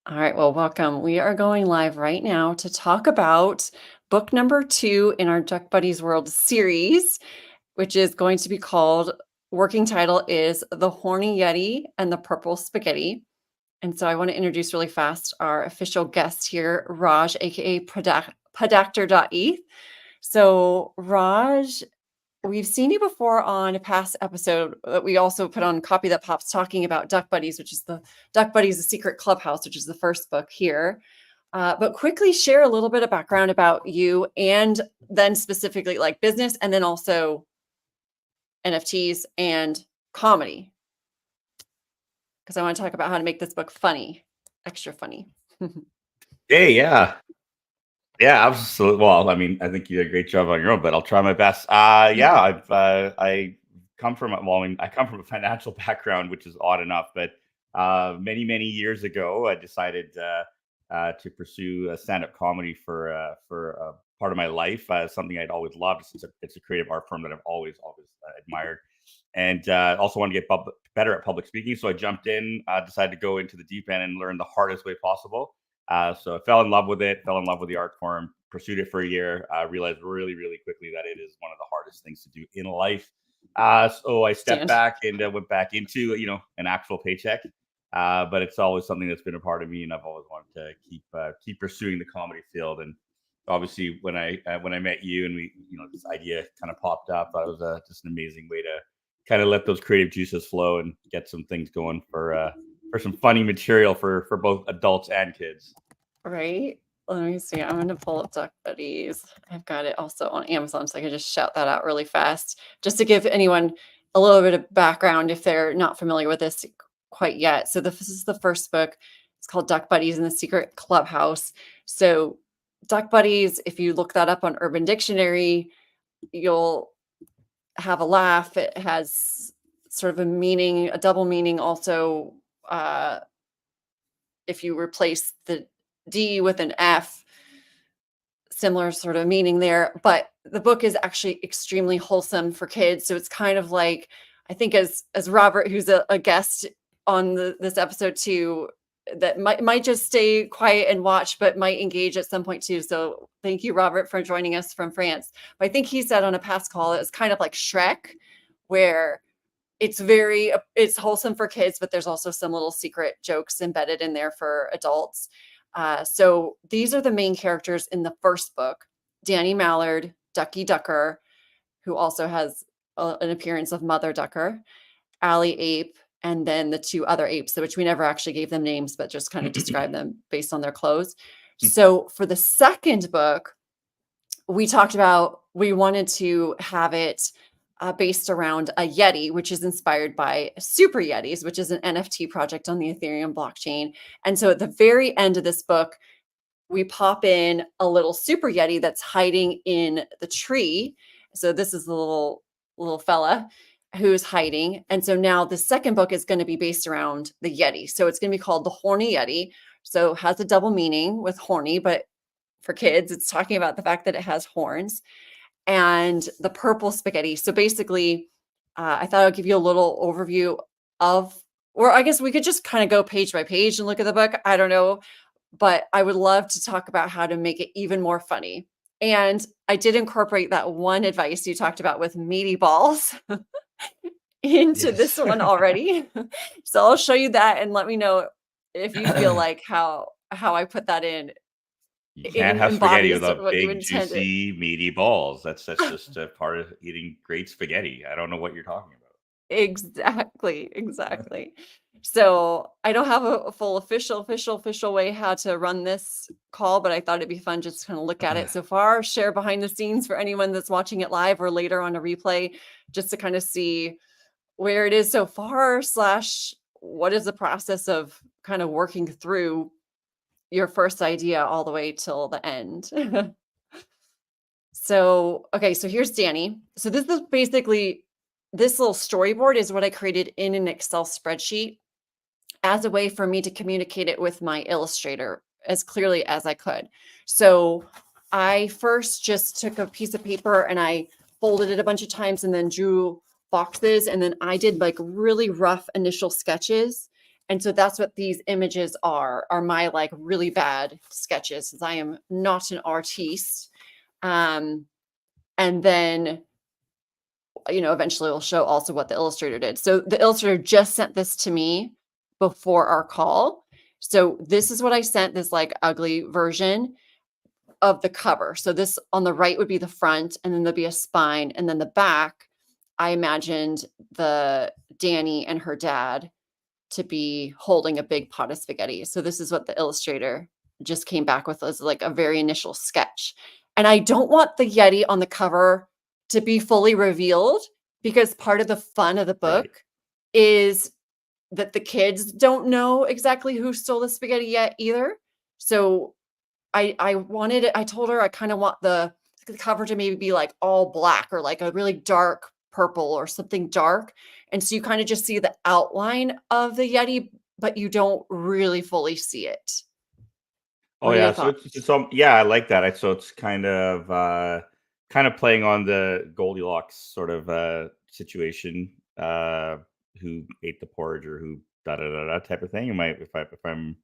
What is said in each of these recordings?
All right, well, welcome. We are going live right now to talk about book number 2 in our Duck Buddies World series, which is going to be called, working title is The Horny Yeti and the Purple Spaghetti. And so I want to introduce really fast our official guest here, Raj, aka Podactor.eth. So, Raj, we've seen you before on a past episode that we also put on Copy That Pops talking about Duck Buddies, which is the Duck Buddies, The Secret Clubhouse, which is the first book here. But quickly share a little bit of background about you and then specifically like business and then also NFTs and comedy. Because I want to talk about how to make this book funny, extra funny. Hey, yeah. Yeah, absolutely. Well, I mean, I think you did a great job on your own, but I'll try my best. Yeah, I come from I come from a financial background, which is odd enough, but many years ago, I decided to pursue stand-up comedy for part of my life. Something I'd always loved. It's a creative art form that I've always admired, and also wanted to get better at public speaking. So I jumped in, decided to go into the deep end and learn the hardest way possible. So I fell in love with it, fell in love with the art form, pursued it for a year, realized really quickly that it is one of the hardest things to do in life. So I stepped back and went back into, an actual paycheck. But it's always something that's been a part of me, and I've always wanted to keep pursuing the comedy field. And obviously, when I met you and this idea kind of popped up, that was just an amazing way to kind of let those creative juices flow and get some things going for some funny material for both adults and kids. Right? Let me see. I'm going to pull up Duck Buddies. I've got it also on Amazon, so I can just shout that out really fast, just to give anyone a little bit of background if they're not familiar with this quite yet. So this is the first book. It's called Duck Buddies and the Secret Clubhouse. So Duck Buddies, if you look that up on Urban Dictionary, you'll have a laugh. It has sort of a meaning, a double meaning also. If you replace the D with an F, similar sort of meaning there. But the book is actually extremely wholesome for kids. So it's kind of like, I think as Robert, who's a guest on this episode too, that might just stay quiet and watch, but might engage at some point too. So thank you, Robert, for joining us from France. But I think he said on a past call, it's kind of like Shrek, where it's wholesome for kids, but there's also some little secret jokes embedded in there for adults. So these are the main characters in the first book: Danny Mallard, Ducky Ducker, who also has an appearance of Mother Ducker, Allie Ape, and then the two other apes, which we never actually gave them names, but just kind of described them based on their clothes. So for the second book, we talked about, we wanted to have it based around a Yeti, which is inspired by Super Yetis, which is an NFT project on the Ethereum blockchain. And so at the very end of this book, we pop in a little Super Yeti that's hiding in the tree. So this is the little fella who's hiding. And so now the second book is going to be based around the Yeti. So it's going to be called The Horny Yeti. So it has a double meaning with horny, but for kids, it's talking about the fact that it has horns. And the purple spaghetti. So basically, I thought I'd give you a little overview of, or I guess we could just kind of go page by page and look at the book. I don't know, but I would love to talk about how to make it even more funny. And I did incorporate that one advice you talked about with meaty balls into this one already. So I'll show you that and let me know if you feel like how I put that in You can't have spaghetti embodies without what you big, intended. juicy, meaty balls. That's just a part of eating great spaghetti. I don't know what you're talking about. Exactly. So I don't have a full official way how to run this call, but I thought it'd be fun just to kind of look at it so far, share behind the scenes for anyone that's watching it live or later on a replay, just to kind of see where it is so far, slash what is the process of kind of working through your first idea all the way till the end. So, okay, so here's Danny. So this is basically, this little storyboard is what I created in an Excel spreadsheet as a way for me to communicate it with my illustrator as clearly as I could. So I first just took a piece of paper and I folded it a bunch of times and then drew boxes. And then I did like really rough initial sketches. And so that's what these images are my like really bad sketches, because I am not an artiste. And then, eventually we'll show also what the illustrator did. So the illustrator just sent this to me before our call. So this is what I sent, this like ugly version of the cover. So this on the right would be the front, and then there'll be a spine, and then the back, I imagined the Danny and her dad to be holding a big pot of spaghetti. So this is what the illustrator just came back with as like a very initial sketch. And I don't want the Yeti on the cover to be fully revealed, because part of the fun of the book Right. is that the kids don't know exactly who stole the spaghetti yet either. So I told her I kind of want the cover to maybe be like all black, or like a really dark purple or something dark. And so you kind of just see the outline of the Yeti, but you don't really fully see it. Oh What are your yeah, so thoughts? yeah, I like that. So it's kind of playing on the Goldilocks sort of situation, who ate the porridge or who da da da da type of thing. Am I if I'm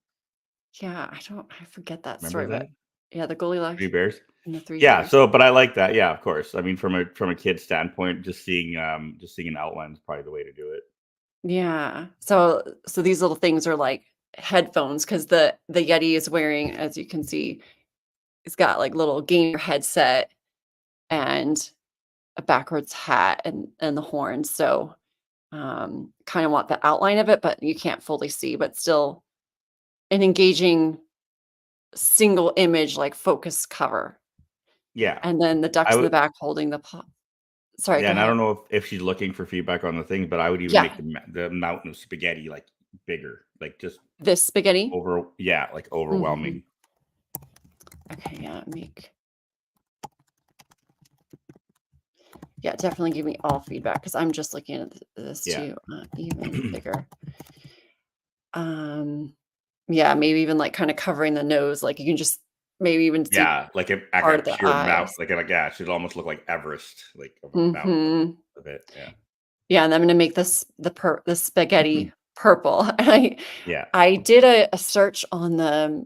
Yeah, I forget that remember story, but that? yeah, the Three Goldilocks bears? and the Three Yeah, Bears. so but I like that. Yeah, of course. I mean from a kid's standpoint, just seeing an outline is probably the way to do it. Yeah. So these little things are like headphones, because the Yeti is wearing, as you can see, it's got like little gamer headset and a backwards hat and the horns. So kind of want the outline of it, but you can't fully see, but still an engaging single image, like focus cover. Yeah. And then the I ducks in the would back holding the pot. Sorry, Yeah, go and I ahead. don't know if she's looking for feedback on the thing, but I would even make Yeah, the mountain of spaghetti like bigger, like just this spaghetti. like Mhm. overwhelming. Okay, yeah, definitely give me all feedback, because I'm just looking at this Yeah. too. Even bigger. Um, yeah, maybe even like kind of covering the nose, like you can just maybe even see Yeah, like part a of the pure mount, eyes. like yeah, it should almost look like Everest, like of a mountain Hmm. of it. Yeah. Yeah, and I'm gonna make this the spaghetti purple. And Yeah. I did a search on the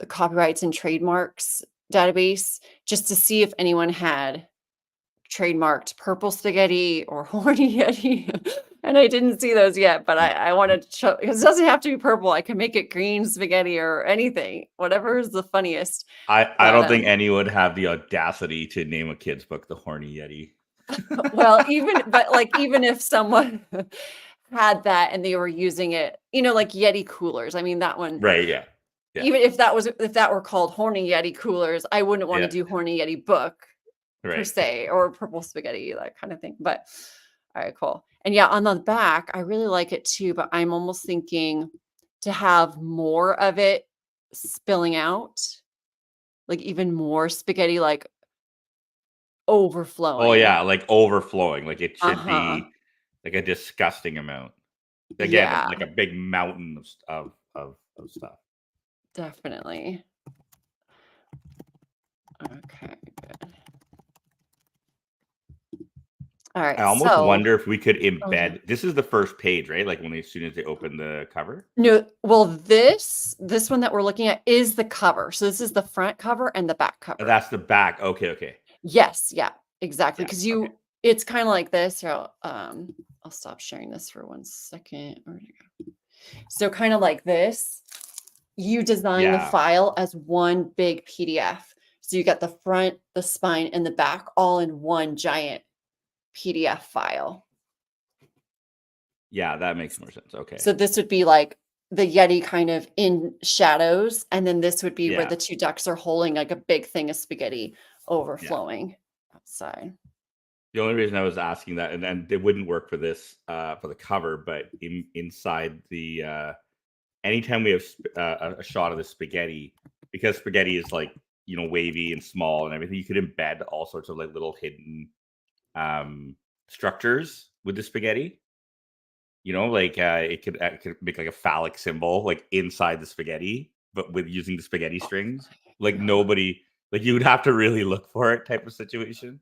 copyrights and trademarks database, just to see if anyone had trademarked purple spaghetti or horny Yeti. And I didn't see those yet, but I wanted to show, because it doesn't have to be purple. I can make it green spaghetti or anything, whatever is the funniest. I But don't think anyone would have the audacity to name a kid's book The Horny Yeti. well, even if someone had that and they were using it, like Yeti coolers. I mean, that one, Right, yeah. Yeah. even if that were called Horny Yeti coolers, I wouldn't want to Yeah. do Horny Yeti book per Right. se, or purple spaghetti, that kind of thing. But all right, cool. And yeah, on the back, I really like it too, but I'm almost thinking to have more of it spilling out, like even more spaghetti, like Oh overflowing. yeah, like overflowing, like it should Uh-huh. be like a disgusting amount. Again, Yeah, like a big mountain of stuff. definitely. Okay, good. All I right. almost So, wonder if we could oh yeah. embed this is the first page, right? Like when as soon as they open the cover? No, well, this one that we're looking at is the cover. So this is the front cover and the back Oh, cover. that's the back. Okay, okay. Yes, yeah, exactly. Yeah, Because okay. it's kind of like this. So, I'll stop sharing this for 1 second. Where'd it go? So kind of like this. You design the Yeah. file as one big PDF. So you got the front, the spine, and the back all in one giant PDF file. Yeah, that makes more sense. Okay. So this would be like the Yeti kind of in shadows, and then this would be where Yeah. the 2 ducks are holding like a big thing of spaghetti Yeah. overflowing outside. The only reason I was asking that, and it wouldn't work for this for the cover, but inside the anytime we have a shot of the spaghetti, because spaghetti is like wavy and small and everything, you could embed all sorts of like little hidden um structures with the spaghetti. Like it could make like a phallic symbol like inside the spaghetti, but with using the spaghetti strings. Like nobody, like you would have to really look for it type of situation.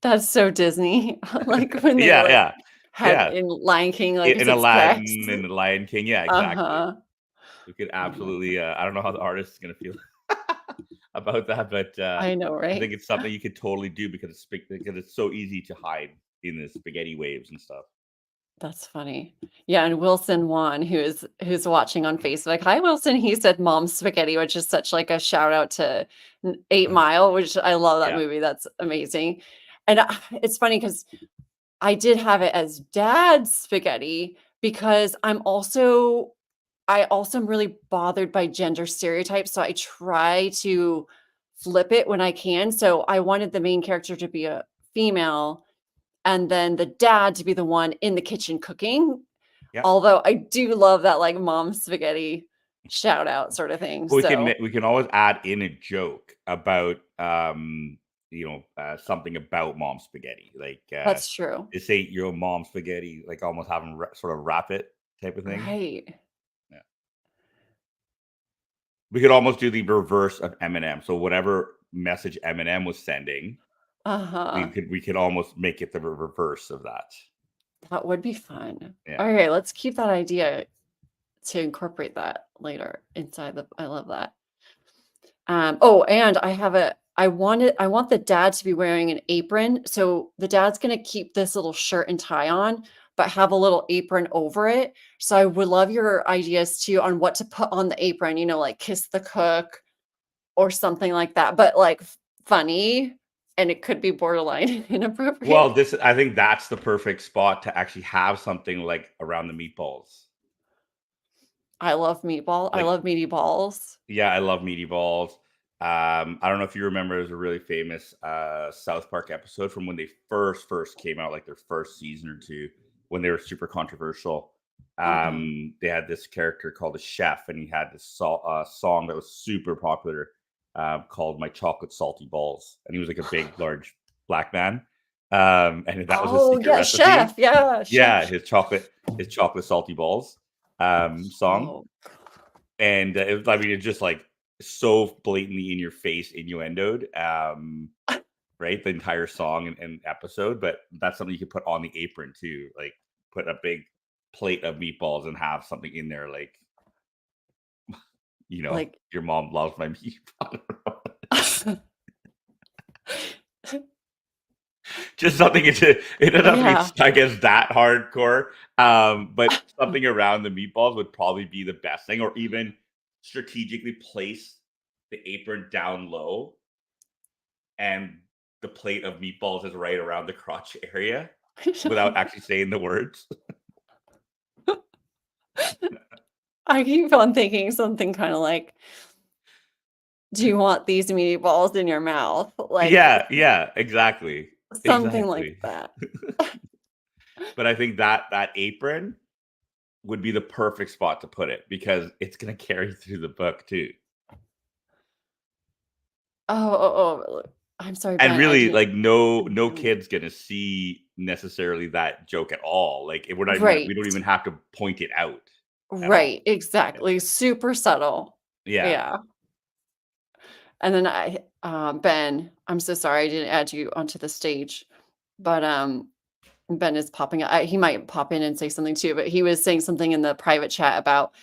That's so Disney. Like when they Yeah, like yeah. had Yeah. in Lion King, like, In is expressed. Aladdin and The Lion King. Yeah, exactly. Uh-huh. We could Oh my absolutely, I don't know how the artist is gonna feel about that, but, I know, I right? think it's something you could totally do because it's so easy to hide in the spaghetti waves and stuff. That's funny. Yeah, and Wilson Wan, who's watching on Facebook. Hi, Wilson. He said Mom's Spaghetti, which is such like a shout out to 8 Mile, which I love that Yeah. movie. That's amazing. And it's funny because I did have it as Dad's spaghetti because I also am really bothered by gender stereotypes. So I try to flip it when I can. So I wanted the main character to be a female and then the dad to be the one in the kitchen cooking. Yeah. Although I do love that, like, mom spaghetti shout out sort of thing, so We can always add in a joke about, something about mom spaghetti, like, that's true. "This ain't your mom spaghetti," like, almost having sort of wrap it type of thing. Right. Yeah. We could almost do the reverse of Eminem. So whatever message Eminem was sending, Uh-huh. we could almost make it the reverse of that. That would be fun. Yeah. Okay, let's keep that idea to incorporate that later inside the I love that. Oh, and I want the dad to be wearing an apron. So the dad's gonna keep this little shirt and tie on, but have a little apron over it. So I would love your ideas too on what to put on the apron, like kiss the cook or something like that, but like funny and it could be borderline Well, inappropriate. this I think that's the perfect spot to actually have something like around the meatballs. I Like love meaty balls. Yeah, I love meaty balls. I don't know if you remember, there's a really famous South Park episode from when they first came out, like their first season or two, when they were super controversial. Uh-huh. They had this character called a chef, and he had this song that was super popular called "My Chocolate Salty Balls," and he was like a big, large black man, and that was his Oh, secret yeah, chef. recipe. Yeah, Yeah, chef. his chocolate salty balls song. Oh, And, I mean, it's just, like, so blatantly in your face innuendoed, right? The entire song and episode, but that's something you could put on the apron too, like, put a big plate of meatballs and have something in there, like, like "Your mom loves my meatball." Just something it doesn't have to be, yeah. I guess, that hardcore, but something around the meatballs would probably be the best thing, or even strategically place the apron down low and the plate of meatballs is right around the crotch area without actually saying the words. I keep on thinking something kinda like, "Do you want these meatballs in your mouth?" Like, Yeah, yeah, exactly, something like exactly. that. But I think that apron would be the perfect spot to put it because it's gonna carry through the book too. Oh, I'm sorry, And Ben, I really, didn't like, no mhm. kid's gonna see necessarily that joke at all. Like, we're not even Right, we don't even have to point it out at all. right, Yeah. exactly, super subtle. Yeah. Yeah, and then Ben, I'm so sorry I didn't add you onto the stage, but, Ben is popping he might pop in and say something too, but he was saying something in the private chat about,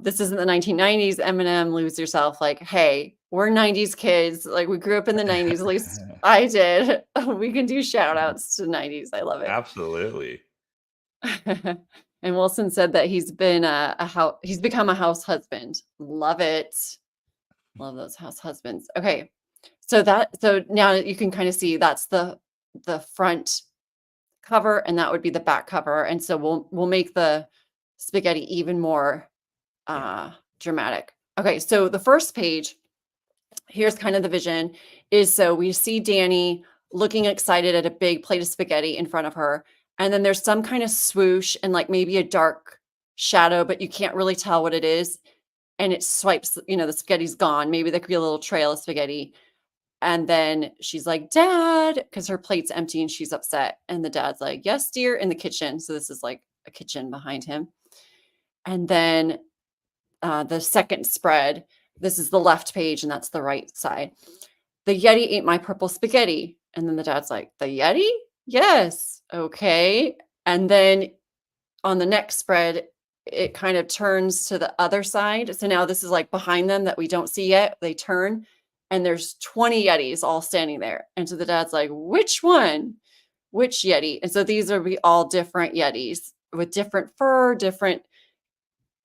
this isn't the 1990s, Eminem, lose yourself, like, "Hey, we're 90s kids, like, we grew up in the 90s, at least I did. We can do shout outs to 90s, I love it." Absolutely. And Wilson said that he's become a house husband. Love it. Love those house husbands. Okay. So now you can kind of see that's the front cover and that would be the back cover. And so we'll make the spaghetti even more Yeah. dramatic. Okay, so the first page, here's kind of the vision is so we see Danny looking excited at a big plate of spaghetti in front of her. And then there's some kind of swoosh and like maybe a dark shadow, but you can't really tell what it is. And it swipes, the spaghetti's gone. Maybe there could be a little trail of spaghetti. And then she's like, Dad, because her plate's empty and she's upset. And the dad's like, Yes, dear, in the kitchen. So this is like a kitchen behind him. And then the second spread, this is the left page and that's the right side. The Yeti ate my purple spaghetti. And then the dad's like, The Yeti? Yes. Okay. And then on the next spread, it kind of turns to the other side. So now this is like behind them that we don't see yet. They turn and there's 20 Yetis all standing there. And so the dad's like, which one? Which Yeti? And so these are all different Yetis with different fur, different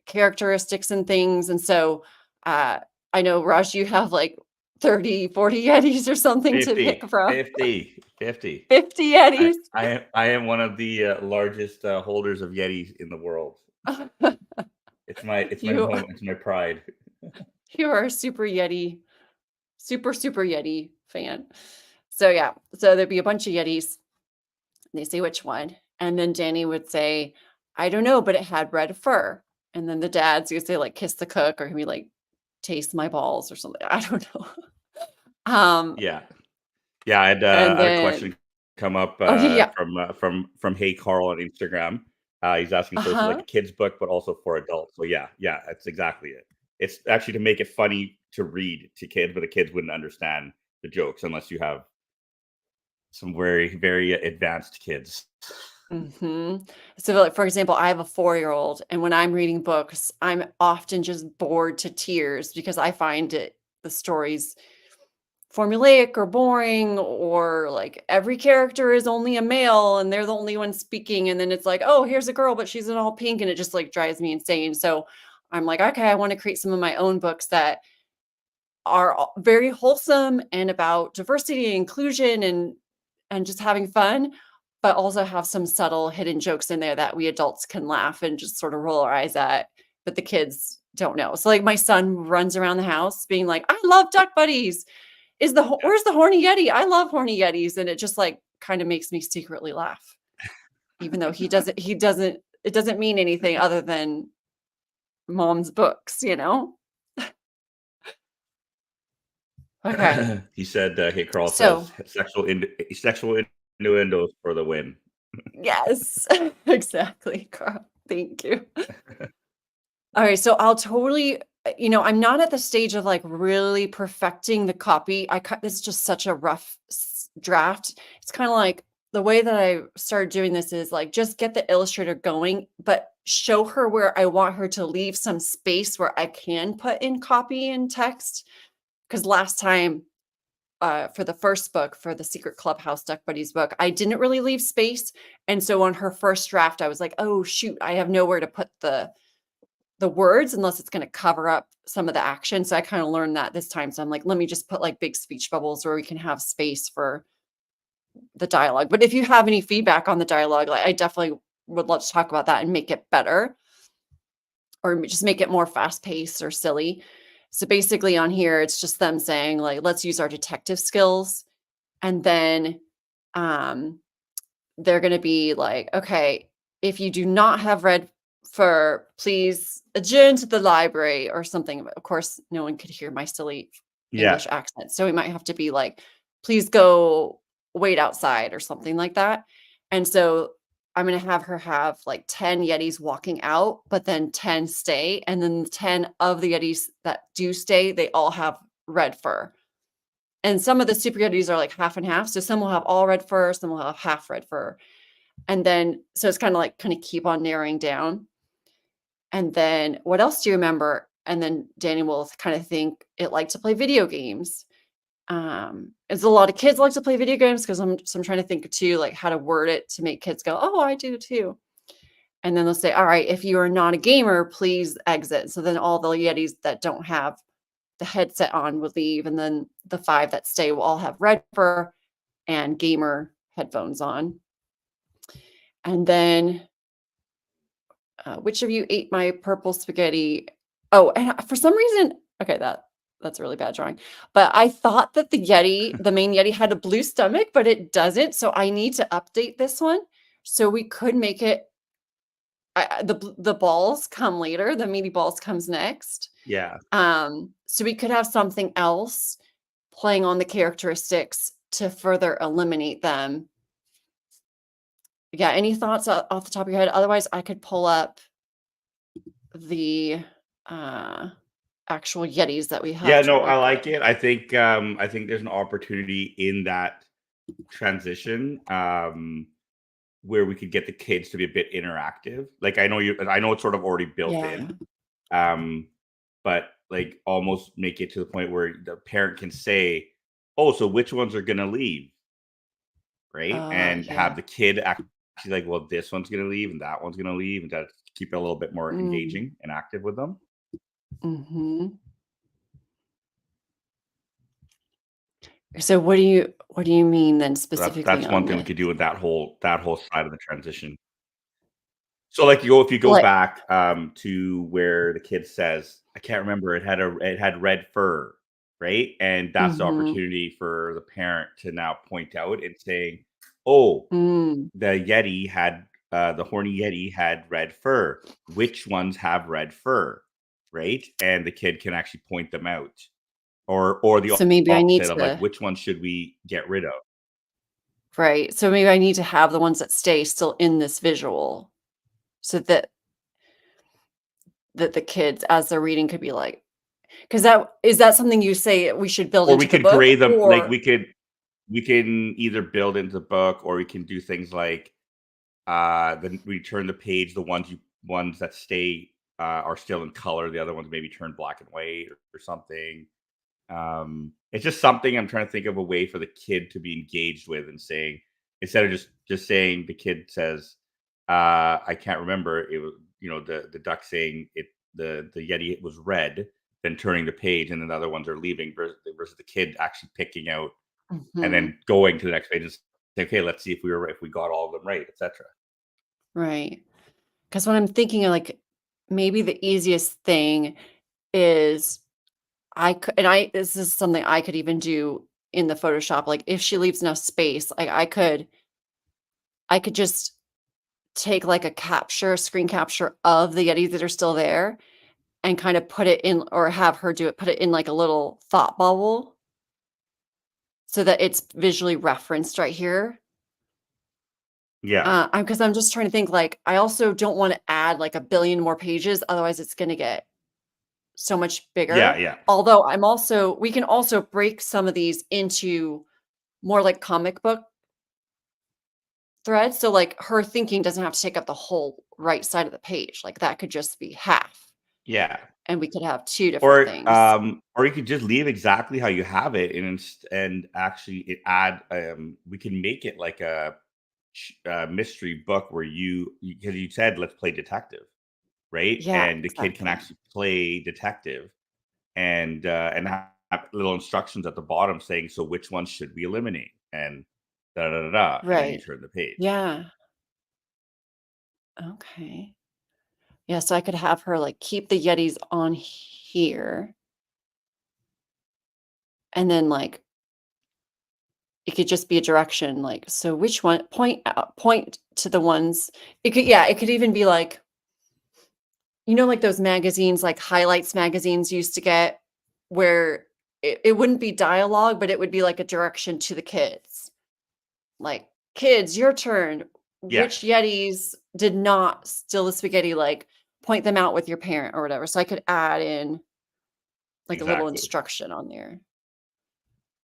characteristics and things. And so I know, Raj, you have like 30, 40 Yetis or something to pick 50, from. 50, 50. 50 I Yetis. I am one of the largest holders of Yetis in the world. It's my you home. It's my pride. you are a super Yeti fan. So yeah, so there'd be a bunch of Yetis. They say which one, and then Danny would say, "I don't know, but it had red fur." And then the dad's gonna say like, "Kiss the cook," or he'd be like, "Taste my balls," or something. I don't know. Yeah, yeah. And I had a then question come up oh yeah, from Hey Carl on Instagram. He's asking, so this is like uh-huh. a kid's book, but also for adults. So yeah, yeah, that's exactly it. It's actually to make it funny to read to kids, but the kids wouldn't understand the jokes unless you have some very, very advanced kids. So, like, for example, I have a 4-year-old, and when I'm reading books, I'm often just bored to tears because I find the stories formulaic or boring, or like every character is only a male and they're the only one speaking. And then it's like, oh, here's a girl, but she's in all pink. And it just like drives me insane. So I'm like, okay, I want to create some of my own books that are very wholesome and about diversity and inclusion and just having fun, but also have some subtle hidden jokes in there that we adults can laugh and just sort of roll our eyes at, but the kids don't know. So like my son runs around the house being like, I love duck buddies. Where's the horny Yeti? I love horny Yetis. And it just like kind of makes me secretly laugh, even though it doesn't mean anything other than mom's books, you know? Okay. He said, "Hey, Carl So says sexual innuendos for the win." yes, exactly, Carl. Thank you. All right, so I'll totally, I'm not at the stage of like really perfecting the copy. This is just such a rough draft. It's kind of like the way that I started doing this is like just get the illustrator going, but show her where I want her to leave some space where I can put in copy and text. Because last time, for the first book, for the Secret Clubhouse Duck Buddies book, I didn't really leave space. And so on her first draft, I was like, oh, shoot, I have nowhere to put the words unless it's going to cover up some of the action. So I kind of learned that this time. So I'm like, let me just put like big speech bubbles where we can have space for the dialogue. But if you have any feedback on the dialogue, like I definitely would love to talk about that and make it better or just make it more fast paced or silly. So basically on here, it's just them saying like, let's use our detective skills. And then um, they're going to be like, okay, if you do not have red fur, please adjourn to the library or something. Of course, no one could hear my silly Yeah, English accent. So we might have to be like, please go wait outside or something like that. And so I'm going to have her have like 10 Yetis walking out, but then 10 stay. And then 10 of the Yetis that do stay, they all have red fur. And some of the super Yetis are like half and half. So some will have all red fur, some will have half red fur. And then, so it's kind of keep on narrowing down. And then what else do you remember? And then Danny will kind of think it liked to play video games. It's a lot of kids like to play video games because I'm trying to think too, like how to word it to make kids go, oh, I do too. And then they'll say, all right, if you are not a gamer, please exit. So then all the Yetis that don't have the headset on will leave. And then the 5 that stay will all have red fur and gamer headphones on. And then which of you ate my purple spaghetti? Oh, and for some reason, okay, that's a really bad drawing. But I thought that the main Yeti had a blue stomach, but it doesn't. So I need to update this one. So we could make it the balls come later. The meaty balls comes next. yeah. So we could have something else playing on the characteristics to further eliminate them. Yeah, any thoughts off the top of your head? Otherwise, I could pull up the actual Yetis that we have Yeah, to no, I work with. like it. I think there's an opportunity in that transition. where we could get the kids to be a bit interactive. Like I know it's sort of already built Yeah. in, um, but like almost make it to the point where the parent can say, "Oh, so which ones are gonna leave?" Right? And Yeah. have the kid actually like, "Well, this one's gonna leave and that one's gonna leave," and to keep it a little bit more Mm. engaging and active with them. Mhm. So what do you mean then So specifically that's one on thing we the could do with that whole side of the transition. So, like, if you go like back, to where the kid says, I can't remember, it had red fur, right? And that's the mhm. opportunity for the parent to now point out and saying, "Oh, Mm. the horny Yeti had red fur. Which ones have red fur?" Right? And the kid can actually point them out. Or the So maybe I need opposite of, like, to which one should we get rid of? right. So maybe I need to have the ones that stay still in this visual so that the kids as they're reading could be like, because that something you say we should build Or we into the could book grade them, like, or we can either build into the book, or we can do things like, then we turn the page, ones that stay, are still in color, the other ones maybe turn black and white or something. It's just something I'm trying to think of a way for the kid to be engaged with, and saying, instead of just saying, the kid says, I can't remember, it was, the duck saying it, the Yeti was red, then turning the page, and then the other ones are leaving, versus the kid actually picking out and Mhm. then going to the next page and say, okay, let's see if we got all of them right, etc. Right. Because what I'm thinking of, like, maybe the easiest thing is I could and I this is something I could even do in the Photoshop, like, if she leaves enough space, like, I could just take, like, screen capture of the Yetis that are still there and kinda put it in or have her do it, put it in, like, a little thought bubble so that it's visually referenced right here. Yeah, I'm just trying to think, like, I also don't wanna add, like, a billion more pages, otherwise it's gonna get so much yeah, bigger. yeah, Although we can also break some of these into more like comic book threads. So like her thinking doesn't have to take up the whole right side of the page. Like that could just be half yeah. and we could have two different things. Or you could just leave exactly how you have it, and actually it add, we can make it like a mystery book where because you said, let's play detective, right? Yeah, And the kid can exactly. actually play detective, and have little instructions at the bottom saying, so which ones should we eliminate, and da da da da, and then you Right. turn the page. Yeah. Okay. Yeah, so I could have her like keep the Yetis on here and then like it could just be a direction like so which one point to the ones it could even be like like those magazines, like highlights magazines used to get where it wouldn't be dialogue, but it would be like a direction to the kids. Like, kids, your turn. Yeah, Which Yetis did not steal the spaghetti? Like, point them out with your parent or whatever. So I could add in like a little exactly. instruction on there.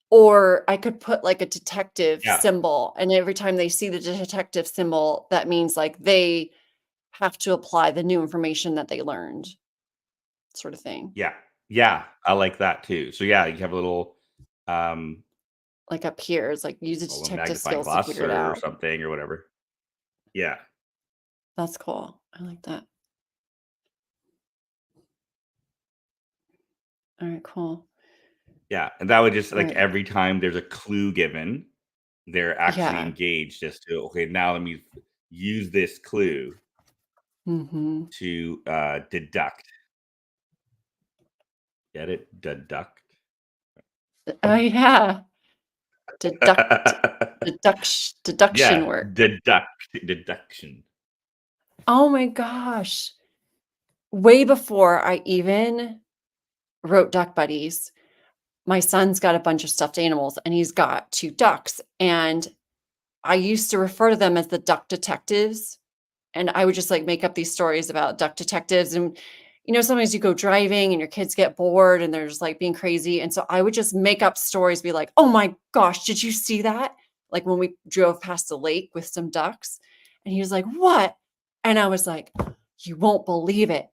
Or I could put like a detective Yeah, symbol. And every time they see the detective symbol, that means like they have to apply the new information that they learned, sort of thing. yeah, yeah. I like that too. So yeah, you have a little, um, Like up here, it's like use a a little detective magnifying skills to glass figure it or out. something or whatever. Yeah, That's cool. I like that. All right, cool. yeah, and that would just, All like, right. every time there's a clue given, they're actually Yeah. engaged as to, okay, now let me use this clue Mhm. to, deduct. Get it? Deduct. Oh, yeah. Deduct deduction Yeah, work. deduction. Oh my gosh. Way before I even wrote Duck Buddies, my son's got a bunch of stuffed animals and he's got 2 ducks, and I used to refer to them as the duck detectives. And I would just, like, make up these stories about duck detectives and, sometimes you go driving and your kids get bored and they're just, like, being crazy, and so I would just make up stories, be like, "Oh my gosh, did you see that?" Like, when we drove past the lake with some ducks, And he was like, what? And I was like, you won't believe it.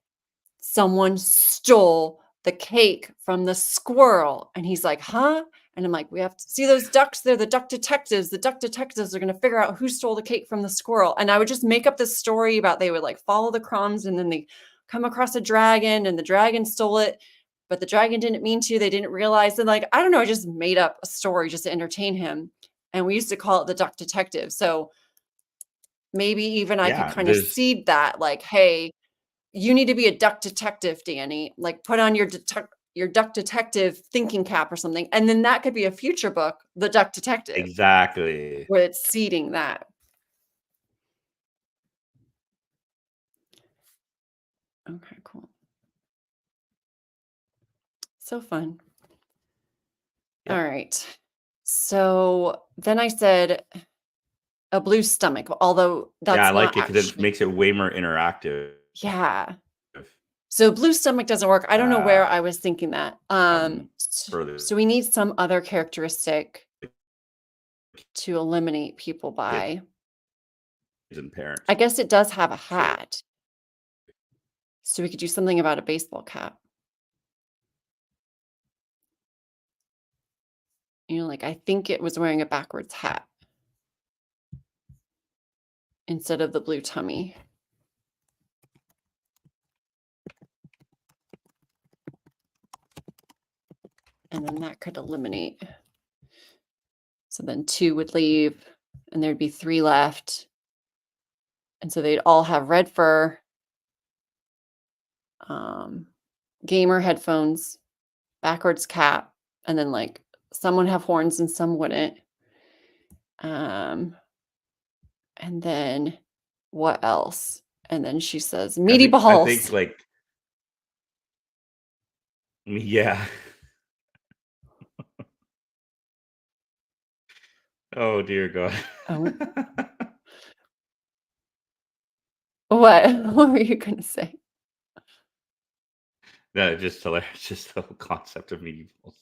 Someone stole the cake from the squirrel. And he's like, huh? And I'm like, we have to see those ducks. They're the duck detectives. The duck detectives are going to figure out who stole the cake from the squirrel. And I would just make up this story about they would like follow the crumbs and then they come across a dragon and the dragon stole it, but the dragon didn't mean to. They didn't realize. And like, I don't know, I just made up a story just to entertain him. And we used to call it the duck detective. So maybe even I could Yeah, kind of there's seed that like, hey, you need to be a duck detective, Danny. Like put on your duck detective thinking cap or something. And then that could be a future book, The Duck Detective, exactly. where it's seeding that. Okay, cool. So fun. All Yep. right. So then I said a blue stomach, although Yeah, I that's not like it because it actually, makes it way more interactive. yeah. So blue stomach doesn't work. I don't know where Uh, I was thinking that. for the So we need some other characteristic to eliminate people kids by. and parents. I guess it does have a So hat. So we could do something about a baseball cap. Like I think it was wearing a backwards hat instead of the blue tummy. And then that could eliminate. So then 2 would leave and there'd be 3 left. And so they'd all have red fur, um, gamer headphones, backwards cap, and then like some would have horns and some wouldn't. Um, and then what else? And then she says, meaty I think balls. like yeah. Oh dear God. Oh, what? What were you gonna say? No, just hilarious. Just the whole concept of medievals.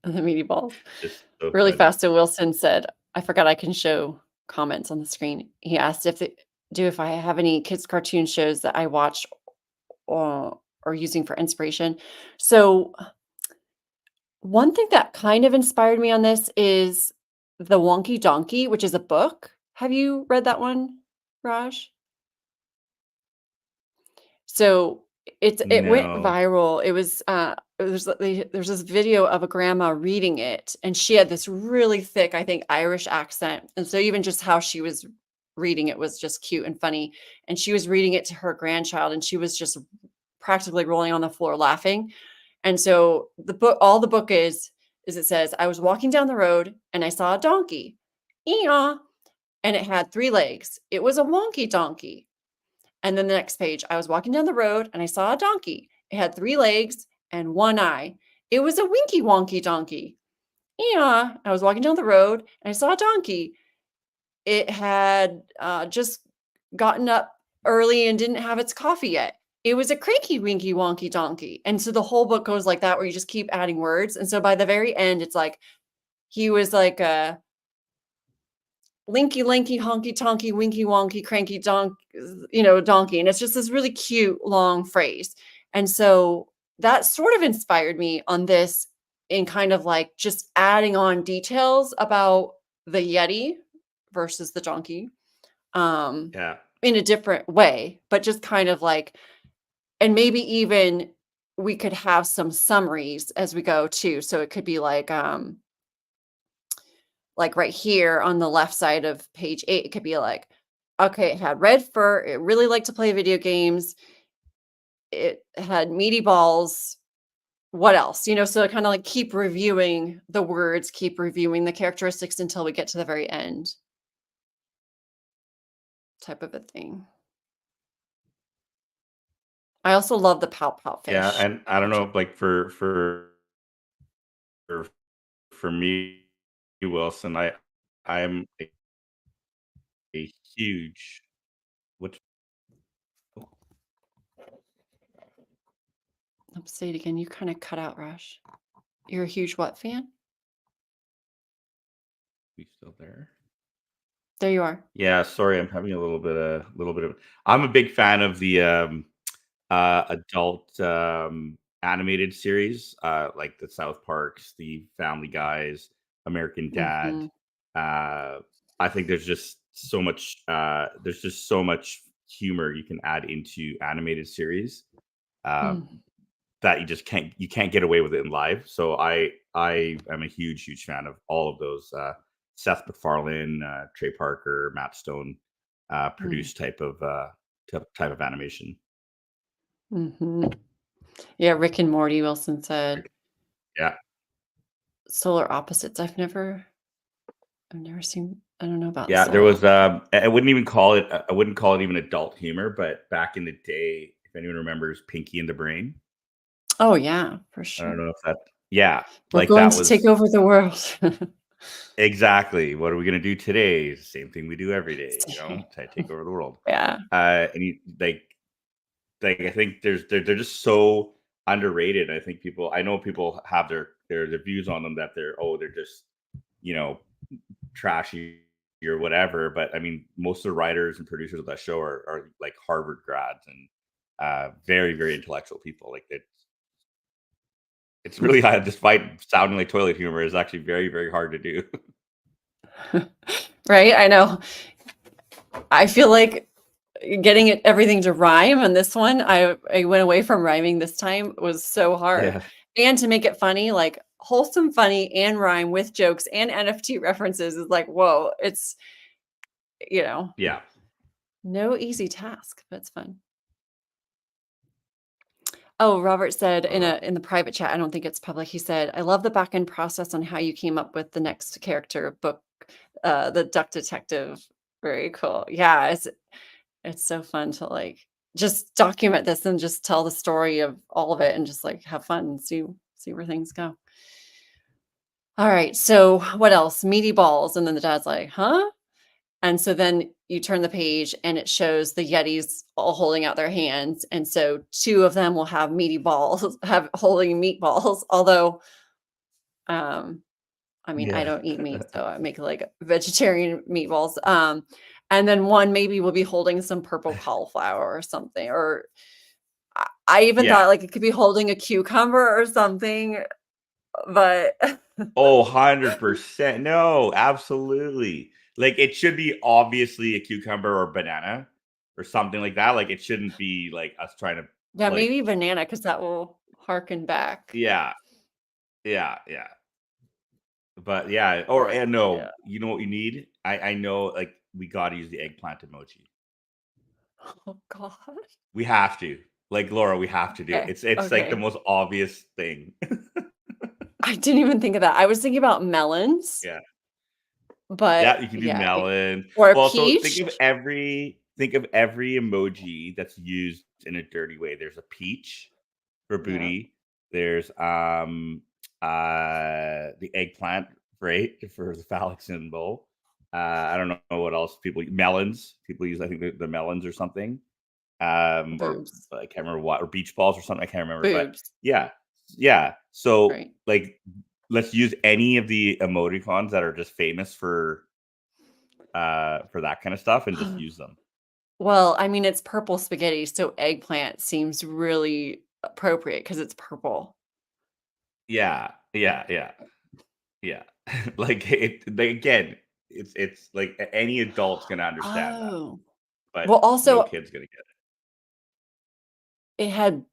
The meaty balls. Just so Really funny. fast. So Wilson said, I forgot I can show comments on the screen. He asked if I have any kids cartoon shows that I watch or using for inspiration. So one thing that kind of inspired me on this is The Wonky Donkey, which is a book. Have you read that one, Raj? So it went No. viral. It was there's this video of a grandma reading it, and she had this really thick, I think, Irish accent. And so even just how she was reading it was just cute and funny. And she was reading it to her grandchild, and she was just practically rolling on the floor laughing. And so all the book is it says, I was walking down the road and I saw a donkey. Eeyaw. And it had 3 legs. It was a wonky donkey. And then the next page, I was walking down the road and I saw a donkey. It had 3 legs and 1 eye. It was a winky wonky donkey. Yeah. I was walking down the road and I saw a donkey. It had just gotten up early and didn't have its coffee yet. It was a cranky winky wonky donkey. And so the whole book goes like that, where you just keep adding words. And so by the very end, it's like he was like a linky linky honky tonky winky wonky cranky donkey. And it's just this really cute long phrase. And so that sort of inspired me on this, in kind of like just adding on details about the Yeti versus the donkey, um Yeah. in a different way, but just kind of like, and maybe even we could have some summaries as we go too. So it could be like right here on the left side of page 8, it could be like, okay, it had red fur, it really liked to play video games, it had meaty balls, what else? So kind of like keep reviewing the words, keep reviewing the characteristics until we get to the very end, type of a thing. I also love the pout pout Yeah, fish. and I don't know, like for for me, Wilson, I'm a huge what Let's say it again. You kind of cut out, Rush. You're a huge what fan? we still there? There you are. Yeah, sorry, I'm having a little bit of. I'm a big fan of the adult animated series, like the South Parks, the Family Guys, American Dad. Mhm. Uh, I think there's just so much humor you can add into animated series. Uh, Mm. that you can't get away with it in live. So I am a huge fan of all of those Seth MacFarlane, Trey Parker, Matt Stone Mm. produced type of animation. Mhm. Yeah, Rick and Morty, Wilson said. Yeah, Solar opposites. I've never seen I don't know about the yeah. There solar was opposites. I wouldn't call it even adult humor, but back in the day, if anyone remembers Pinky and the Brain, Oh, yeah, for I don't sure. know if that. Yeah, We're like going that to take was over the world. exactly what are we gonna do today? It's the same thing we do every day, See. to take over the world. Yeah. And you like I think they're just so underrated. I know people have their views on them that they're just you know trashy or whatever. But I mean, most of the writers and producers of that show are like Harvard grads and very intellectual people. Like it's really hard, despite sounding like toilet humor, is actually very hard to do. Right? I know. I feel like getting everything to rhyme on this one, I went away from rhyming this time, was so hard. Yeah, And to make it funny, like wholesome, funny, and rhyme with jokes and NFT references is like, whoa, it's, you know, yeah, no easy task, but it's fun. Oh, Robert said in uh, the private chat, I don't think it's public. He said, "I love the back end process on how you came up with the next character book, the Duck Detective." Very cool. Yeah, it's so fun to like just document this and just tell the story of all of it and just like have fun and see where things go. All right, so what else? Meaty balls, and then the dad's like, "Huh?" And so then you turn the page and it shows the Yetis all holding out their hands. And so two of them will have meaty balls, have holding meatballs. Although, um, I mean, I yeah, don't eat meat, so I make like vegetarian meatballs. And then one maybe will be holding some purple cauliflower or something. Or I even yeah. thought like it could be holding a cucumber or something, but Oh, 100%. No, absolutely. Like, it should be obviously a cucumber or banana or something like that. Like, it shouldn't be like us trying to, yeah, like, maybe banana because that will harken back. yeah, yeah. But yeah, or But and yeah. no, you know what you need? I know, like, we got to use the eggplant emoji. Oh God. We have to. Like, Laura, we have to do it. Okay. It's like the Okay. most obvious thing. I didn't even think of that. I was thinking about melons, Yeah. Yeah, but you can do yeah, melon. or a Well, so peach. think of every emoji that's used in a dirty way. There's a peach for Yeah, booty. There's the eggplant, right, for the phallic symbol. I don't know what else melons. People use I think the melons or something. Or boobs, I can't remember what, or beach balls or something. I can't remember, but boobs, yeah, yeah. So right? like, let's use any of the emoticons that are just famous for that kind of stuff and just use them. Well, I mean, it's purple spaghetti, so eggplant seems really appropriate because it's purple. Yeah. Again, it's like any adult's gonna understand that, Oh, but well, no also kid's gonna get it. it had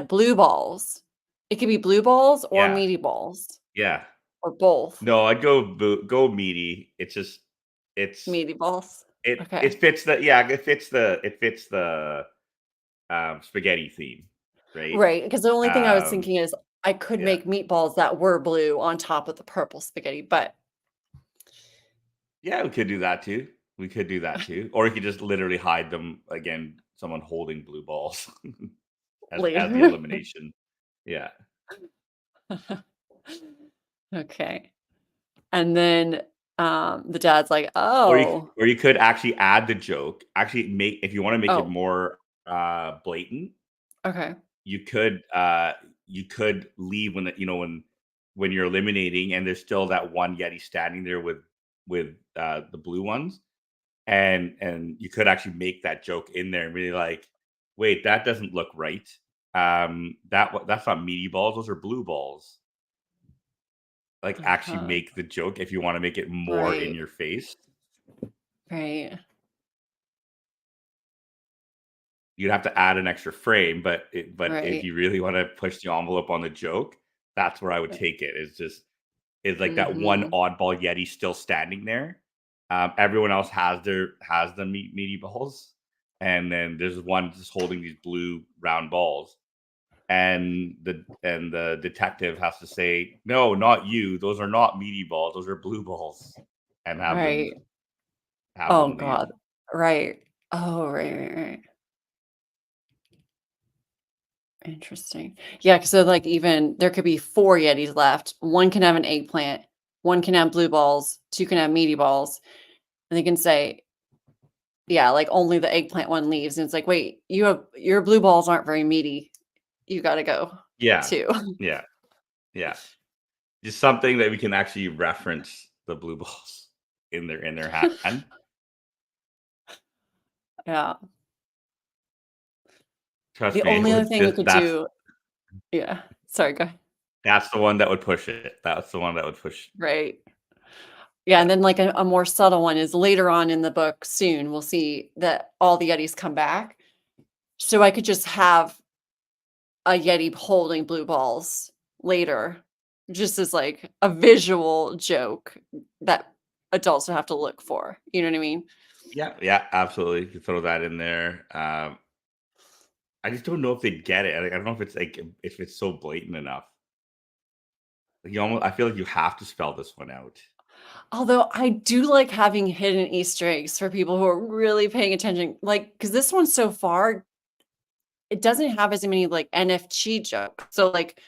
blue balls. It could be blue balls or Yeah, meaty balls yeah. or both No, I'd go meaty. It's just it's meaty balls. it Okay. fits the spaghetti theme, right? Right, because the only thing I was Um, thinking is I could yeah. make meatballs that were blue on top of the purple spaghetti, but Yeah, we could do that too. We could do that too. Or you could just literally hide them again, someone holding blue balls as the later. elimination. Yeah. Okay. And then, the dad's like, Or "Oh, you could actually add the joke. Actually make if you want to make it oh, more blatant, okay." you could leave when when you're eliminating and there's still that one Yeti standing there with the blue ones, and you could actually make that joke in there and be like, wait, that doesn't look right. That's not meaty balls; those are blue balls. Like, actually Uh-huh. make the joke if you want to make it more in Right. your face. Right. You'd have to add an extra frame, but if Right. you really want to push the envelope on the joke, that's where I would take it. It's like that one Mhm. oddball Yeti still standing there. Everyone else has the meaty balls, and then there's one just holding these blue round balls, and the detective has to say, "No, not you. Those are not meaty balls. Those are blue balls," and Right. have Oh them leave. god. Right. Oh, right. Interesting. Yeah, so, like, even there could be 4 Yetis left. 1 can have an eggplant, 1 can have blue balls, 2 can have meaty balls, and they can say, yeah, like, only the eggplant one leaves, and it's like, "Wait, your blue balls aren't very meaty. You gotta go Yeah, too." yeah, yeah. Just something that we can actually reference the blue balls in their hand. Yeah. Trust The me, it only other would thing we just could do, yeah. Sorry, go ahead. that's the one that would push it. That's the one that would push. Right. Yeah, and then, like, a more subtle one is later on in the book soon, we'll see that all the Yetis come back. So I could just have a Yeti holding blue balls later, just as, like, a visual joke that adults would have to look for, you know what I mean? Yeah, yeah, absolutely. You can throw that in there. I just don't know if they'd get it. I don't know if it's like if it's so blatant enough. Like, I feel like you have to spell this one out. Although I do like having hidden Easter eggs for people who are really paying attention, like, because this one so far, it doesn't have as many, like, NFT jokes. So, like,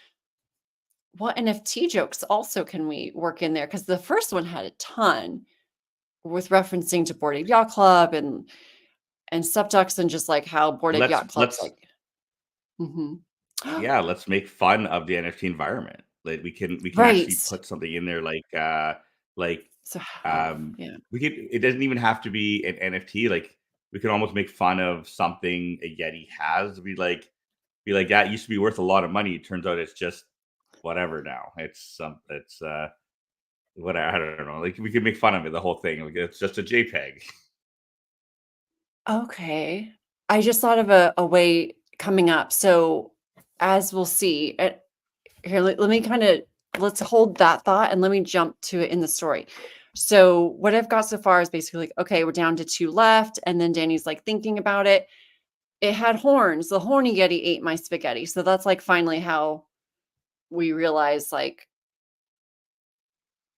what NFT jokes also can we work in there? Because the first one had a ton with referencing to Bored Ape Yacht Club and subtext and just, like, how Bored Ape Yacht Club's Let's like mhm. yeah, let's make fun of the NFT environment. Like, we can Right. actually put something in there like So how yeah. we could it doesn't even have to be an NFT. Like, we can almost make fun of something a Yeti has. Be like, that used to be worth a lot of money. It turns out it's just whatever now. It's what I don't know. Like, we could make fun of it, the whole thing. Like, it's just a JPEG. Okay. I just thought of a way coming up. So, as we'll see, here, let me kinda let's hold that thought and let me jump to it in the story. So, what I've got so far is basically like, okay, we're down to 2 left, and then Danny's, like, thinking about it. It had horns. The horny Yeti ate my spaghetti. So that's, like, finally how we realize, like,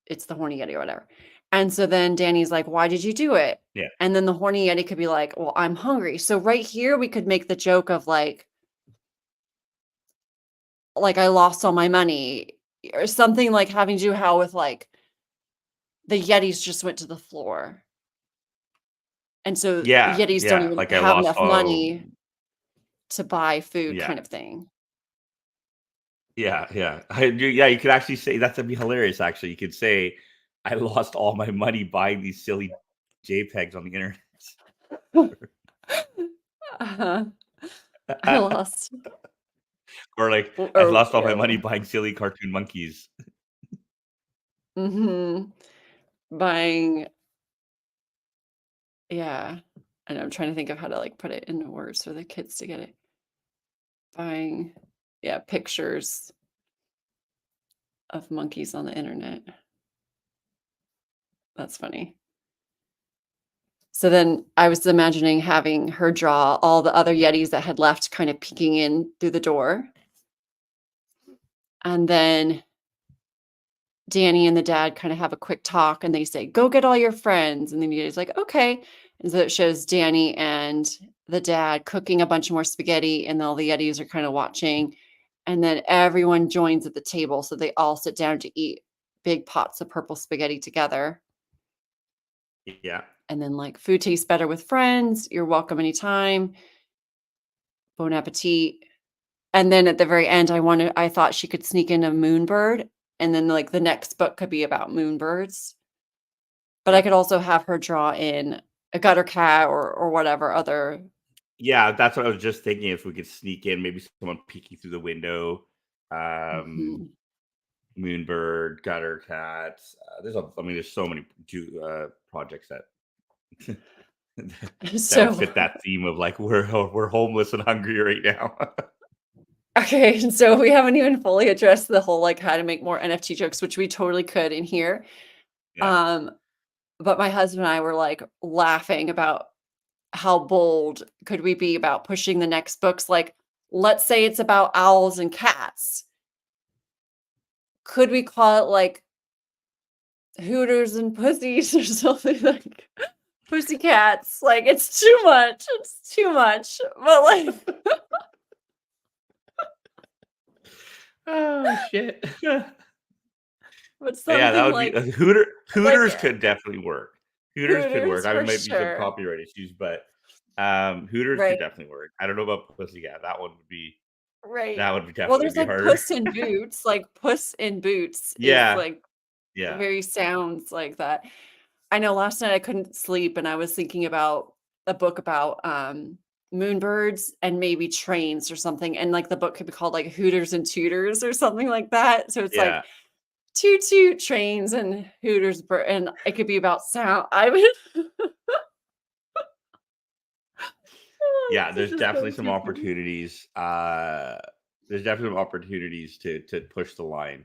it's the horny Yeti or whatever. And so then Danny's like, "Why did you do it?" Yeah. And then the horny Yeti could be like, "Well, I'm hungry." So right here, we could make the joke of like, I lost all my money or something like having to do how with, like, the Yetis just went to the floor. And so Yeah, Yetis don't yeah. even Like, I have lost enough all. money to buy food Yeah. kind of thing. Yeah, yeah. Yeah, you could actually say that'd be hilarious, actually. You could say, "I lost all my money buying these silly JPEGs on the internet." Uh-huh. I lost Or like, "I or lost all my yeah. money buying silly cartoon monkeys." Mhm. Buying yeah. And I'm trying to think of how to, like, put it into words for the kids to get it. Buying, yeah, pictures of monkeys on the internet. That's funny. So then I was imagining having her draw all the other Yetis that had left kind of peeking in through the door. And then Danny and the dad kind of have a quick talk and they say, "Go get all your friends." And then Yeti's like, "Okay." And so it shows Danny and the dad cooking a bunch more spaghetti, and all the Yetis are kind of watching. And then everyone joins at the table. So they all sit down to eat big pots of purple spaghetti together. Yeah. And then, like, food tastes better with friends. You're welcome anytime. Bon appetit. And then at the very end, I thought she could sneak in a moonbird. And then, like, the next book could be about moonbirds. but I could also have her draw in a gutter cat or whatever other. Yeah, that's what I was just thinking. If we could sneak in, maybe someone peeking through the window, um, Mhm. moonbird, gutter cats. I mean, there's so many projects that that would So, fit that theme of like we're homeless and hungry right now. okay, so we haven't even fully addressed the whole, like, how to make more NFT jokes, which we totally could in here. Yeah, Um, but my husband and I were, like, laughing about how bold could we be about pushing the next books, like, let's say it's about owls and cats. Could we call it, like, Hooters and Pussies or something like Pussycats? Like, it's too much, but, like oh shit. but Yeah, that something would be like like, Hooters could definitely work. Hooters could work. Hooters I mean, for might be some sure. copyright issues, but Hooters Right, could definitely work. I don't know about Pussycat. right. That would Well, definitely there's, be like, harder. Puss in Boots, like, Puss in Boots is, Yeah, like, yeah, very sounds like that. I know last night I couldn't sleep and I was thinking about a book about, moonbirds and maybe trains or something, and, like, the book could be called, like, Hooters and Tooters or something like that, so it's like, yeah, toot toot trains and Hooters and it could be about sound. I would yeah. this There's is definitely going some too funny. opportunities. There's definitely some opportunities to push the line.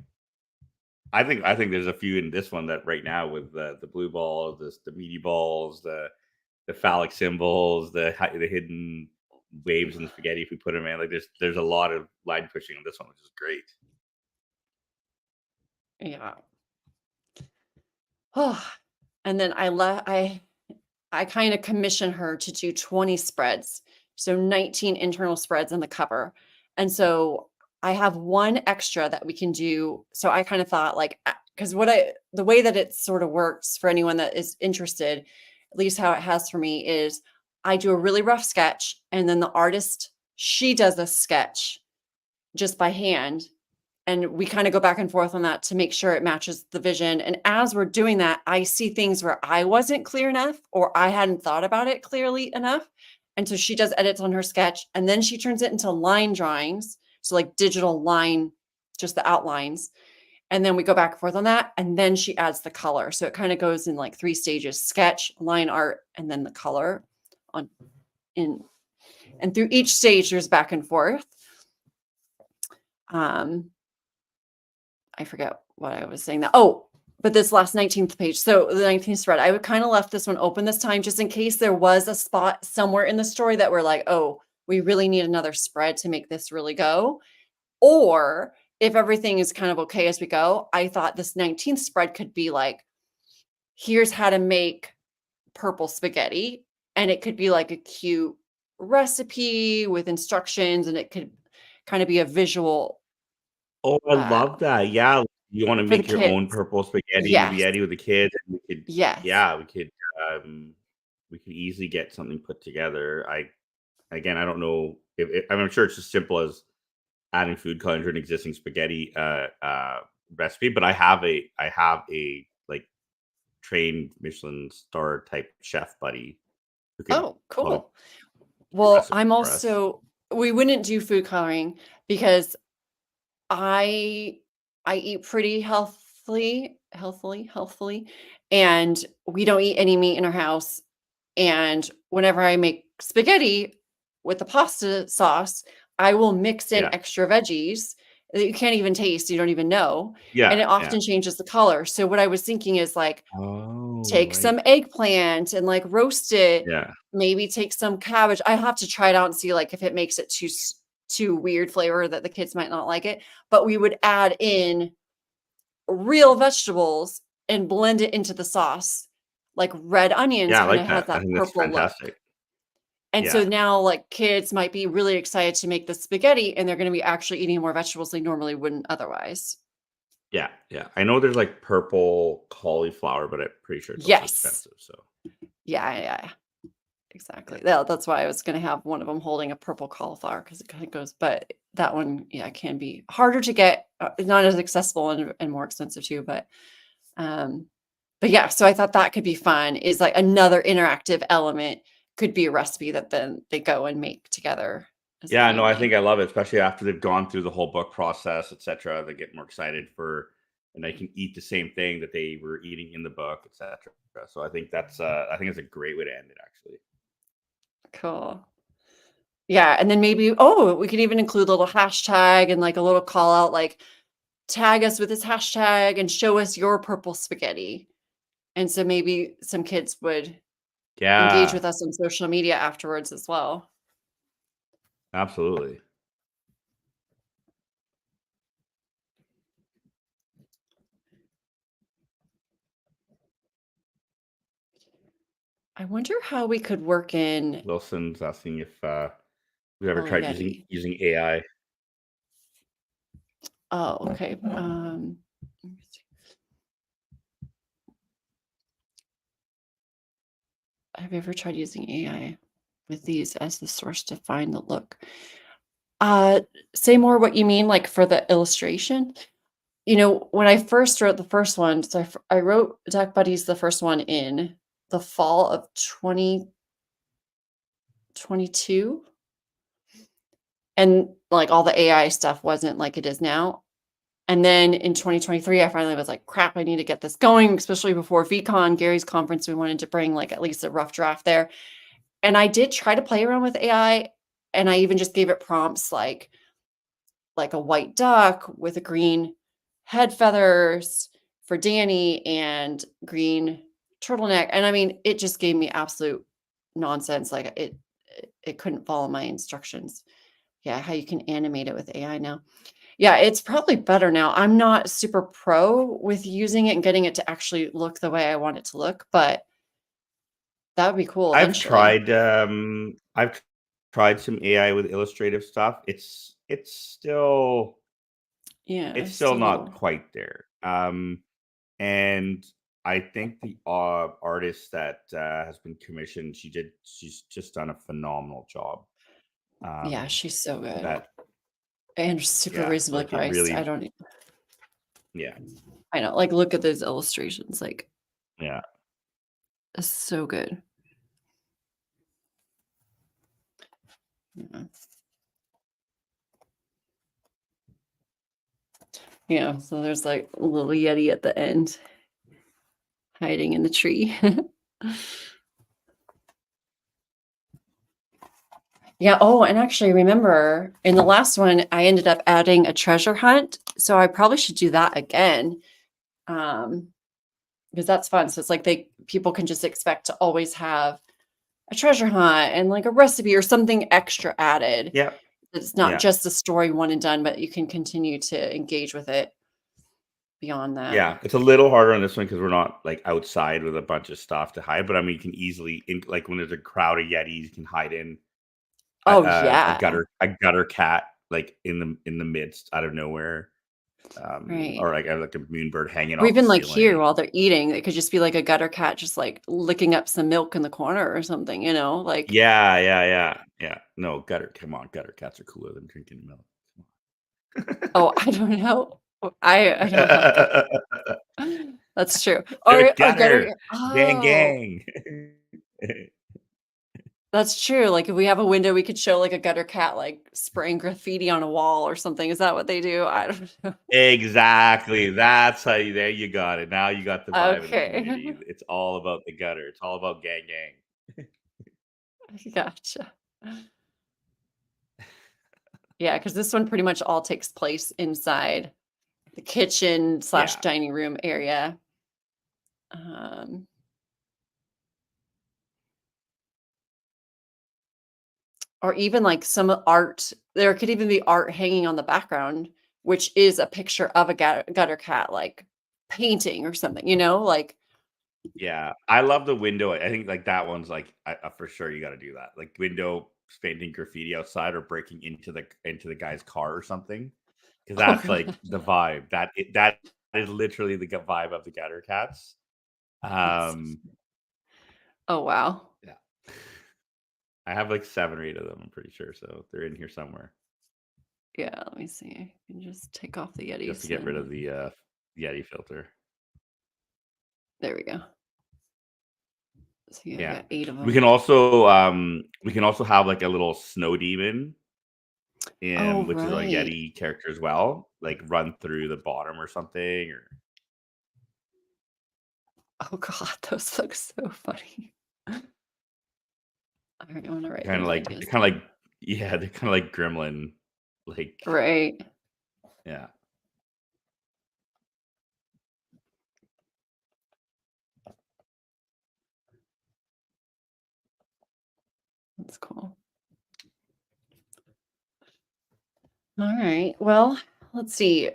I think there's a few in this one that right now with the blue balls, the meaty balls, the phallic symbols, the hidden waves in the spaghetti. If we put them in, like there's a lot of line pushing on this one, which is great. Yeah. Oh, and then I kinda commission her to do 20 spreads, so 19 internal spreads on the cover, and so I have 1 extra that we can do, so I kinda thought, like, because the way that it sorta works for anyone that is interested, at least how it has for me, is I do a really rough sketch, and then the artist, she does a sketch just by hand, and we kinda go back and forth on that to make sure it matches the vision, and as we're doing that, I see things where I wasn't clear enough or I hadn't thought about it clearly enough, and so she does edits on her sketch, and then she turns it into line drawings, so, like, digital line, just the outlines, and then we go back and forth on that, and then she adds the color, so it kinda goes in, like, 3 stages: sketch, line art, and then the color on in and through each stage, there's back and forth. Um I forget what I was saying that. Oh, but this last 19th page. So the 19th spread, I would kind of left this one open this time just in case there was a spot somewhere in the story that we're like, oh, we really need another spread to make this really go. Or if everything is kind of okay as we go, I thought this 19th spread could be like, here's how to make purple spaghetti. And it could be like a cute recipe with instructions, and it could kind of be a visual Oh, I uh, love that. Yeah, you want to for the make your own kids. purple spaghetti with the Yes. Yeti with the kids, and we could, Yes. yeah, um, we could easily get something put together. Again, I don't know if I'm sure it's as simple as adding food coloring to an existing spaghetti recipe, but I have a like trained Michelin star type chef buddy who could Oh, probably cool. do a Well, recipe I'm for us. also we wouldn't do food coloring because I I eat pretty healthfully, and we don't eat any meat in our house. And whenever I make spaghetti with the pasta sauce, I will mix in Yeah, extra veggies that you can't even taste, you don't even know, and yeah, it yeah. often changes the color. So what I was thinking is like Oh, take right. some eggplant and, like, roast it, Yeah, maybe take some cabbage. I have to try it out and see, like, if it makes it too weird flavor that the kids might not like it, but we would add in real vegetables and blend it into the sauce. Like, red onions yeah. I kinda like has that. I that think that's purple look, fantastic. and so Yeah. now, like, kids might be really excited to make the spaghetti, and they're gonna be actually eating more vegetables they normally wouldn't otherwise. Yeah, yeah. I know there's like purple cauliflower, but I'm pretty sure it's also Yes. expensive. So Yeah. yeah, Exactly. Yeah, that's why I was gonna have one of them holding a purple cauliflower because it kinda goes, but that one, yeah, can be harder to get, not as accessible and more expensive too, but, um, But yeah, so I thought that could be fun, is like another interactive element could be a recipe that then they go and make together as a Yeah, no, I family. think I love it, especially after they've gone through the whole book process, etcetera. They get more excited for and they can eat the same thing that they were eating in the book, etcetera. So I think it's a great way to end it, actually. Cool. Yeah, and then maybe we could even include a little hashtag and, like, a little call out, like, "Tag us with this hashtag and show us your purple spaghetti." And so maybe some kids would engage Yeah, with us on social media afterwards as well. absolutely. I wonder how we could work in Wilson's asking if we've ever Oh, tried using Yeti. AI. Oh, okay, let me see. Have you ever tried using AI with these as the source to find the look? Uh, say more what you mean, like, for the illustration? When I first wrote the first one, so I wrote Duck Buddies, the first one, in the fall of 2022, and, like, all the AI stuff wasn't like it is now. And then in 2023, I finally was like, "Crap, I need to get this going," especially before VCon, Gary's conference. We wanted to bring, like, at least a rough draft there. And I did try to play around with AI, and I even just gave it prompts like a white duck with a green head feathers for Danny and green turtleneck. And I mean, it just gave me absolute nonsense. Like it couldn't follow my instructions. Yeah, how you can animate it with AI now. Yeah, it's probably better now. I'm not super pro with using it and getting it to actually look the way I want it to look, but that would be cool eventually. I've tried some AI with illustrative stuff. Yeah, It's it's still still a not little. quite there. And I think the artist that has been commissioned, she's just done a phenomenal job. Yeah, Um, she's so good. that And super yeah, reasonably like it priced. really, yeah, I know, like, look at those illustrations, like, yeah, it's so good. Yeah. Yeah, so there's, like, a little Yeti at the end hiding in the tree. Yeah, and actually remember in the last one, I ended up adding a treasure hunt, so I probably should do that again, um, because that's fun. So it's like people can just expect to always have a treasure hunt and, like, a recipe or something extra added. yeah, It's not yeah, just a story one and done, but you can continue to engage with it beyond that. yeah. It's a little harder on this one because we're not like outside with a bunch of stuff to hide. But I mean, you can easily, like when there's a crowd of Yetis, you can hide in Oh, yeah. a gutter cat like in the midst out of nowhere, Right. or like a moonbird hanging Or off the even, like, here ceiling. while they're eating, it could just be, like, a gutter cat just, like, licking up some milk in the corner or something, like, Yeah, yeah, yeah, yeah. No, gutter cats are cooler than drinking milk. oh, I don't know. I don't have gutter. That's true. They're Or a gutter, gutter. gang, Oh, gang. that's true, like, if we have a window, we could show, like, a gutter cat, like, spraying graffiti on a wall or something. Is that what they do? I don't know. Exactly. That's how you. There you got it. Now you got the vibe of the Okay. community. It's all about the gutter. It's all about gang, gang. Gotcha. Yeah, because this one pretty much all takes place inside the kitchen slash Yeah, dining room area. Um, or even like some art. There could even be art hanging on the background, which is a picture of a gutter cat, like painting or something, like, yeah. I love the window. I think like that one's like for sure you got to do that. Like window painting graffiti outside or breaking into the guy's car or something. Because oh, that's really? like the vibe. That is literally the vibe of the gutter cats. That's, Um, oh, wow. yeah. I have like 7 or 8 of them. I'm pretty sure, so they're in here somewhere. Yeah, let me see. I can just take off the Just to Yetis get rid and of the Yeti filter. There we go. So yeah, I Yeah. got 8 of We them. can also have like a little snow demon, Oh, which is a right. Yeti character as well, like run through the bottom or something, or Oh god, those look so funny. Alright, I wanna write kind of those like ideas they're kind of down. like yeah, they're kind of like gremlin, like Right. yeah. That's cool. Alright, well, let's see.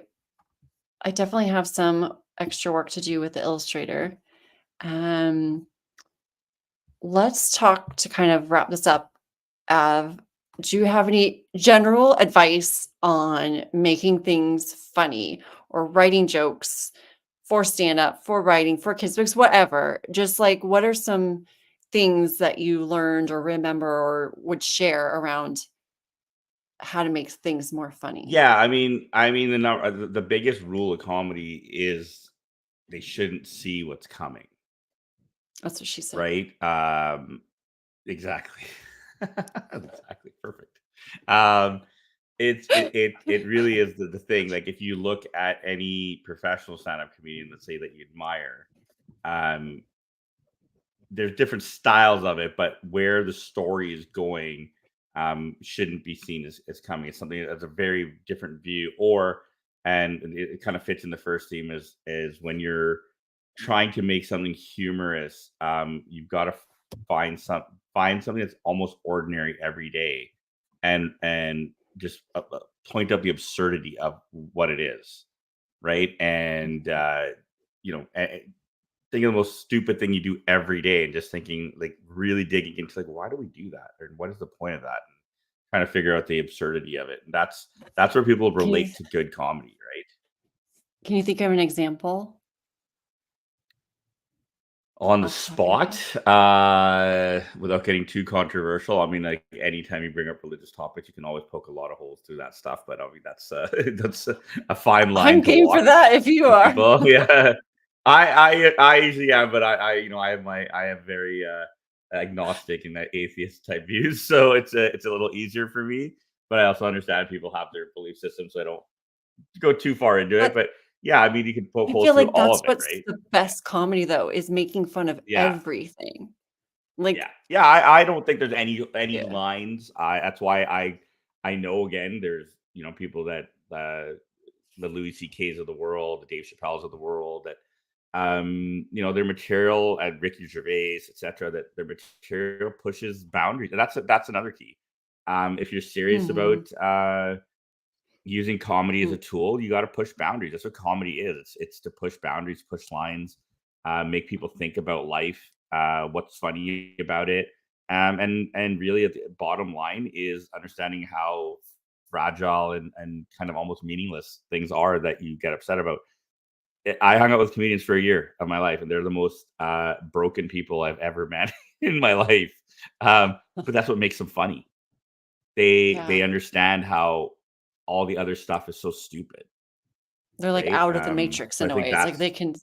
I definitely have some extra work to do with the illustrator. Um, let's talk to kind of wrap this up. Uh, do you have any general advice on making things funny or writing jokes for stand up, for writing, for kids books, whatever? Just like what are some things that you learned or remember or would share around how to make things more funny? Yeah, the biggest rule of comedy is they shouldn't see what's coming, That's what she said. right? Exactly. Exactly, perfect. Um, it really is the thing, like, if you look at any professional stand-up comedian, let's say, that you admire, um, there's different styles of it, but where the story is going, shouldn't be seen as coming. It's something that's a very different view, and it kind of fits in the first theme is when you're trying to make something humorous, you've got to find something that's almost ordinary every day, and just point out the absurdity of what it is, right? And you know, thinking of the most stupid thing you do every day and just thinking, like, really digging into, like, why do we do that, or what is the point of that, and trying to figure out the absurdity of it. And that's where people Can you relate to good comedy, right? can you think of an example On the off the top of your spot, head? without getting too controversial, I mean, like, anytime you bring up religious topics, you can always poke a lot of holes through that stuff. But I mean, that's that's a fine line I'm to game for walk that if you with are. people. Yeah, I usually am, but I have very agnostic and atheist type views, so it's a little easier for me. But I also understand people have their belief system, so I don't go too far into it. But But yeah, I mean, you can poke I holes feel through like all that's of it, what's right? the best comedy though, is making fun of Yeah. everything. Yeah, Like, yeah. I don't think there's any yeah. lines. That's why I know, again, there's, people that the Louis C.K.'s of the world, the Dave Chappelle's of the world, that their material, and Ricky Gervais, etc. That their material pushes boundaries, and that's another key. If you're serious Mhm. about using comedy as a Mm. tool, you got to push boundaries. That's what comedy is. It's to push boundaries, push lines, make people think about life, what's funny about it, and really, at the bottom line, is understanding how fragile and kind of almost meaningless things are that you get upset about. I hung out with comedians for a year of my life, and they're the most broken people I've ever met in my life. But that's what makes them funny. They Yeah. understand how all the other stuff is so stupid, They're like right? out of the matrix So I in a think way. It's like that's they can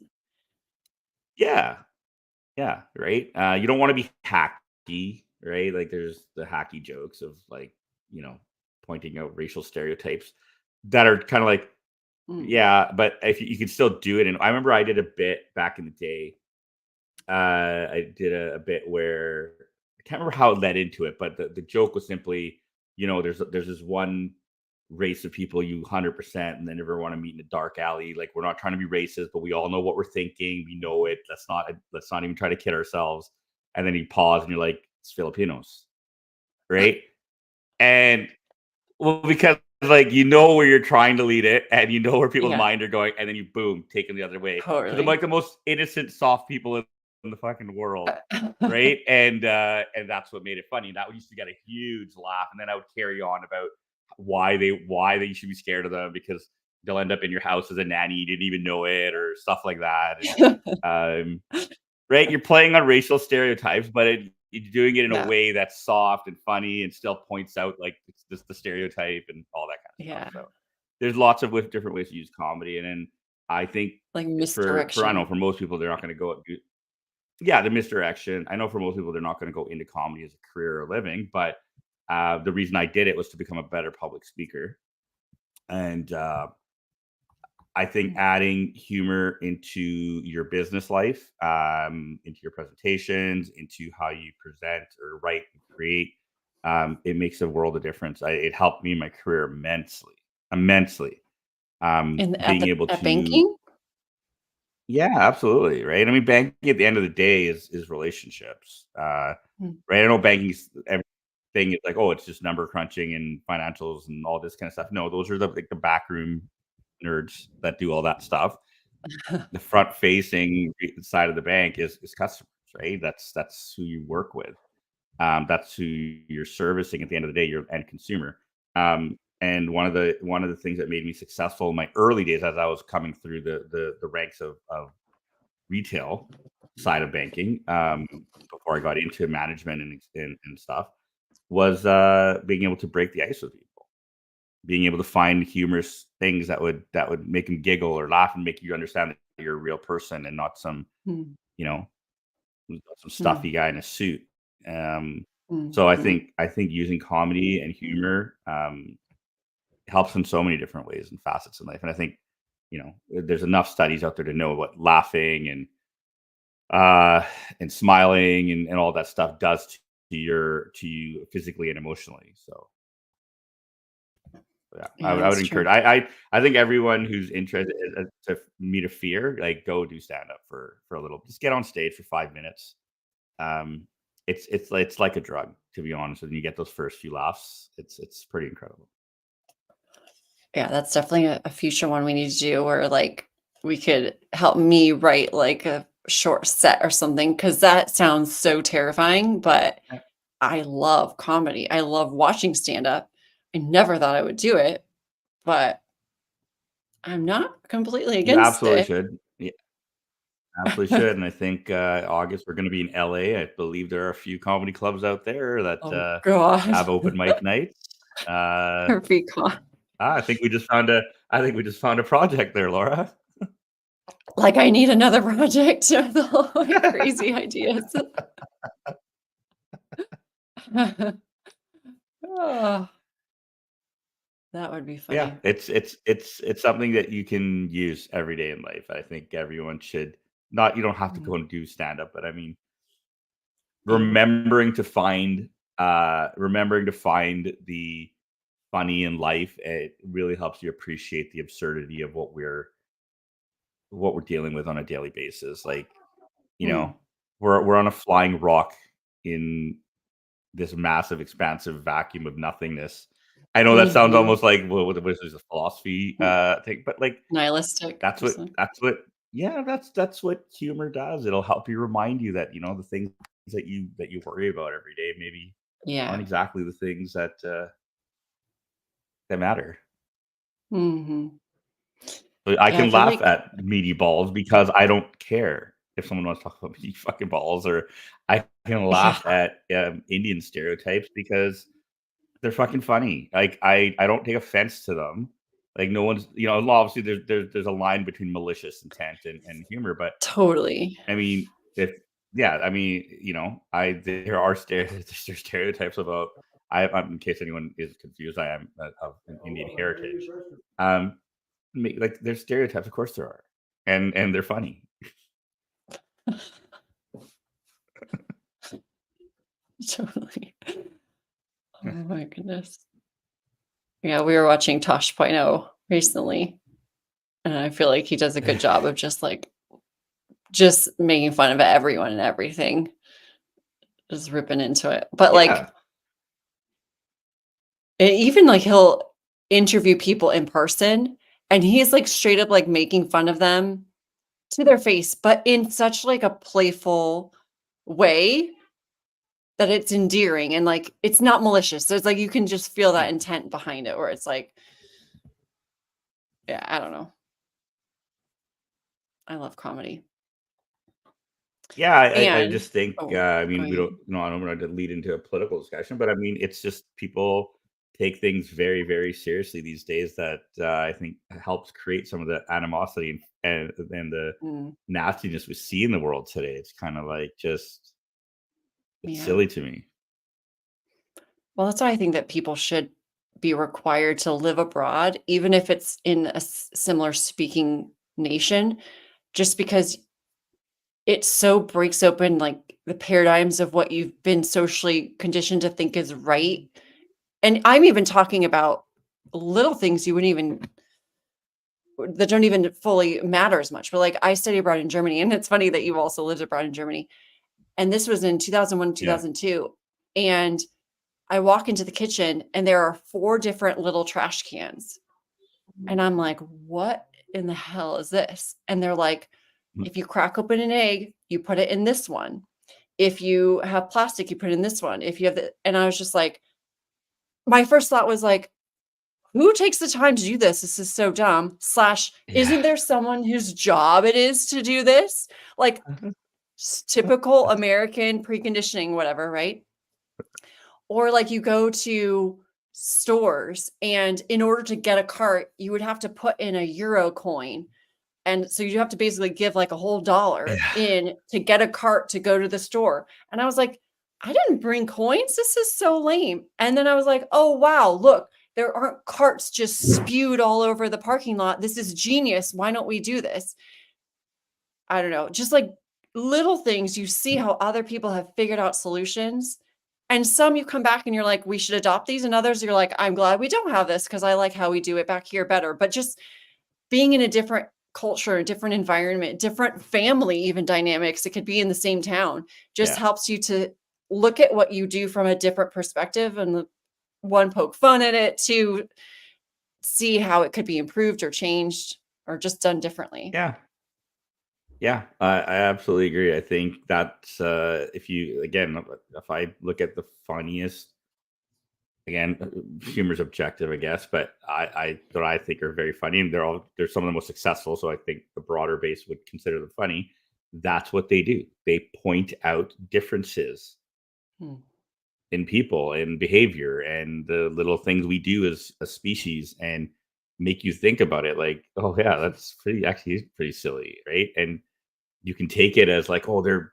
yeah, yeah, right. You don't want to be hacky, right? Like, there's the hacky jokes of, like, you know, pointing out racial stereotypes that are kind of like, mm, yeah, but if you can still do it. And I remember I did a bit back in the day. I did a bit where I can't remember how it led into it, but the joke was simply, there's this one race of people you 100% and they never want to meet in a dark alley. Like, we're not trying to be racist, but we all know what we're thinking. We know it. Let's not even try to kid ourselves. And then you pause and you're like, it's Filipinos, right? And well, because, like, where you're trying to lead it, and where people's yeah, mind are going, and then you boom, take them the other way. Because I'm totally. like the most innocent, soft people in the fucking world, right? And that's what made it funny. That used to get a huge laugh, and then I would carry on about why they should be scared of them, because they'll end up in your house as a nanny, you didn't even know it, or stuff like that. And um, right, you're playing on racial stereotypes, but you're doing it in a Yeah, way that's soft and funny and still points out, like, it's just the stereotype and all that kind of stuff. yeah. So there's lots of different ways to use comedy, and then I think Like for I don't know, misdirection. for most people, they're not gonna go yeah, the misdirection. I know for most people, they're not gonna go into comedy as a career or living, but, the reason I did it was to become a better public speaker, and, I think Mm. adding humor into your business life, into your presentations, into how you present or write and create, it makes a world of difference. It helped me in my career immensely, immensely. At Being the able at to, banking? yeah, absolutely, right. I mean, banking at the end of the day is relationships, Mm. right. I know banking's everything is like, oh, it's just number crunching and financials and all this kind of stuff. No, those are the like the backroom nerds that do all that stuff. The front facing side of the bank is customers, right? That's who you work with. That's who you're servicing at the end of the day, your end consumer. And one of the things that made me successful in my early days as I was coming through the ranks of retail side of banking, before I got into management and stuff, was being able to break the ice with people, being able to find humorous things that would make them giggle or laugh and make you understand that you're a real person and not some, Mm, you know, some mm, stuffy guy in a suit. Um, so mhm. I think using comedy and humor, helps in so many different ways and facets in life. And I think, there's enough studies out there to know what laughing uh and smiling and all that stuff does to you physically and emotionally. So yeah, Yeah, I would that's encourage. true. I think everyone who's interested to meet a fear, like go do stand up for a little. Just get on stage for 5 minutes. Um, it's like a drug, to be honest. When you get those first few laughs, it's pretty incredible. Yeah, that's definitely a future one we need to do where, like, we could help me write, like, a short set or something because that sounds so terrifying, but Yeah, I love comedy. I love watching stand-up. I never thought I would do it, but I'm not completely you against absolutely it. should. Yeah, absolutely should. And I think August we're going to be in LA. I believe there are a few comedy clubs out there that Oh god. have open mic nights. Uh, Recon. I think we just found a project there, Laura. Like, I need another project with all my crazy ideas. Oh, that would be Yeah, funny. it's something that you can use every day in life. I think everyone should not. You don't have to Mm, go and do stand up, but I mean, yeah. remembering to find the funny in life, it really helps you appreciate the absurdity of what we're dealing with on a daily basis. Like, you know, Mm, we're on a flying rock in this massive, expansive vacuum of nothingness. I know that sounds mhm. almost like what is a philosophy Mm, thing, but like nihilistic that's or what something. that's what yeah, that's what humor does. It'll help you remind you that, the things that you worry about every day maybe aren't Yeah. exactly the things that matter. Mhm. But I Yeah, I can feel laugh like at meaty balls because I don't care if someone wants to talk about meaty fucking balls, or I can yeah, laugh at, Indian stereotypes because they're fucking funny. Like, I don't take offense to them. Like, no one's obviously, there's a line between malicious intent and humor, but, totally. I mean, if yeah, I mean, there are there's stereotypes about in case anyone is confused, I am, of an Indian heritage. Um, like, there's stereotypes, of course there are, and they're funny. Totally. Oh my goodness. Yeah, we were watching Tosh Point oh recently, and I feel like he does a good job of just, like, just making fun of everyone and everything, just ripping into it. But, Yeah. like, even, like, he'll interview people in person, and he's, like, straight up, like, making fun of them to their face, but in such, like, a playful way that it's endearing and, like, it's not malicious. So it's like you can just feel that Yeah. intent behind it where it's like, yeah, I don't know. I love comedy. Yeah, I And just think, oh, I go mean, we ahead. don't, I don't want to lead into a political discussion, but I mean, it's just people. take things very, very seriously these days that I think helps create some of the animosity and the Mm, nastiness we see in the world today. It's kind of like just it's yeah. silly to me. Well, that's why I think that people should be required to live abroad, even if it's in a similar speaking nation, just because it so breaks open like the paradigms of what you've been socially conditioned to think is right. And I'm even talking about little things you wouldn't even that don't even fully matter as much. But like I studied abroad in Germany, and it's funny that you also lived abroad in Germany. And this was in 2001, Yeah. 2002. And I walk into the kitchen and there are 4 different little trash cans. And I'm like, "What in the hell is this?" And they're like, Mm. "If you crack open an egg, you put it in this one. If you have plastic, you put it in this one. If you have the," and I was just like, my first thought was like, "Who takes the time to do this? This is so dumb." Slash, Yeah. isn't there someone whose job it is to do this? Like, typical American preconditioning, whatever, right? Or like you go to stores and in order to get a cart, you would have to put in a euro coin. And so you have to basically give like a whole dollar Yeah. in to get a cart to go to the store. And I was like, I didn't bring coins. This is so lame. And then I was like, oh, wow, look, there aren't carts just spewed all over the parking lot. This is genius. Why don't we do this? I don't know, just like little things, you see how other people have figured out solutions. And some you come back and you're like, we should adopt these. And others you're like, I'm glad we don't have this because I like how we do it back here better. But just being in a different culture, a different environment, different family, even dynamics, it could be in the same town, just Yeah. helps you to look at what you do from a different perspective and one, poke fun at it, two, see how it could be improved or changed or just done differently. Yeah. Yeah, I absolutely agree. I think that if you again, if I look at the funniest, again, humor's objective, I guess, but I what I think are very funny, and they're some of the most successful. So I think the broader base would consider them funny. That's what they do. They point out differences Hmm. in people and behavior and the little things we do as a species and make you think about it like, oh yeah, that's pretty actually pretty silly, right? And you can take it as like, oh, they're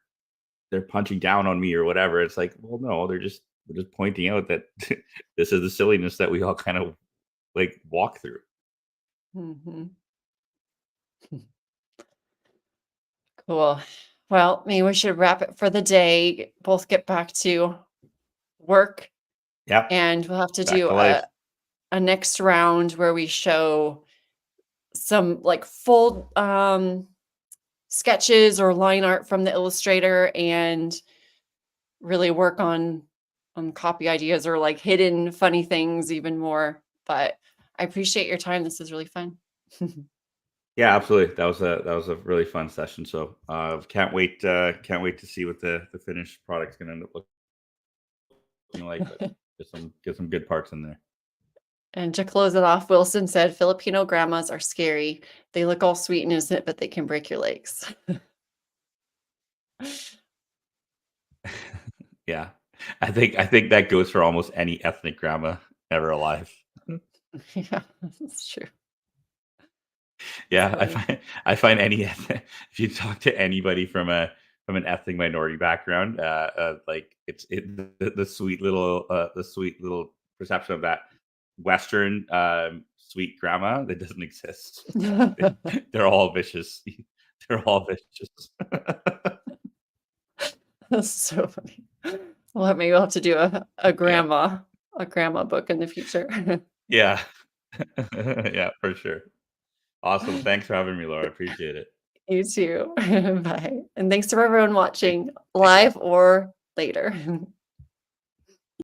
punching down on me or whatever. It's like, well, no, they're just pointing out that this is the silliness that we all kind of like walk through. Mhm. Cool. Well, maybe we should wrap it for the day, both get back to work, Yep. and we'll have to Back do to life. a next round where we show some like full sketches or line art from the illustrator and really work on copy ideas or like hidden funny things even more. But I appreciate your time. This is really fun. Yeah, absolutely. That was a really fun session. So can't wait to see what the finished product's gonna end up looking like, but get some good parts in there. And to close it off, Wilson said, Filipino grandmas are scary. They look all sweet and innocent, but they can break your legs. Yeah. I think that goes for almost any ethnic grandma ever alive. Yeah, that's true. It's Yeah, funny. I find if you talk to anybody from an ethnic minority background, like the sweet little perception of that Western sweet grandma that doesn't exist. They're all vicious. They're all vicious. That's so funny. Well, maybe we'll have to do Yeah, a grandma book in the future. yeah, yeah, for sure. Awesome. Thanks for having me, Laura. I appreciate it. You too. Bye. And thanks to everyone Take, watching take care. live or later.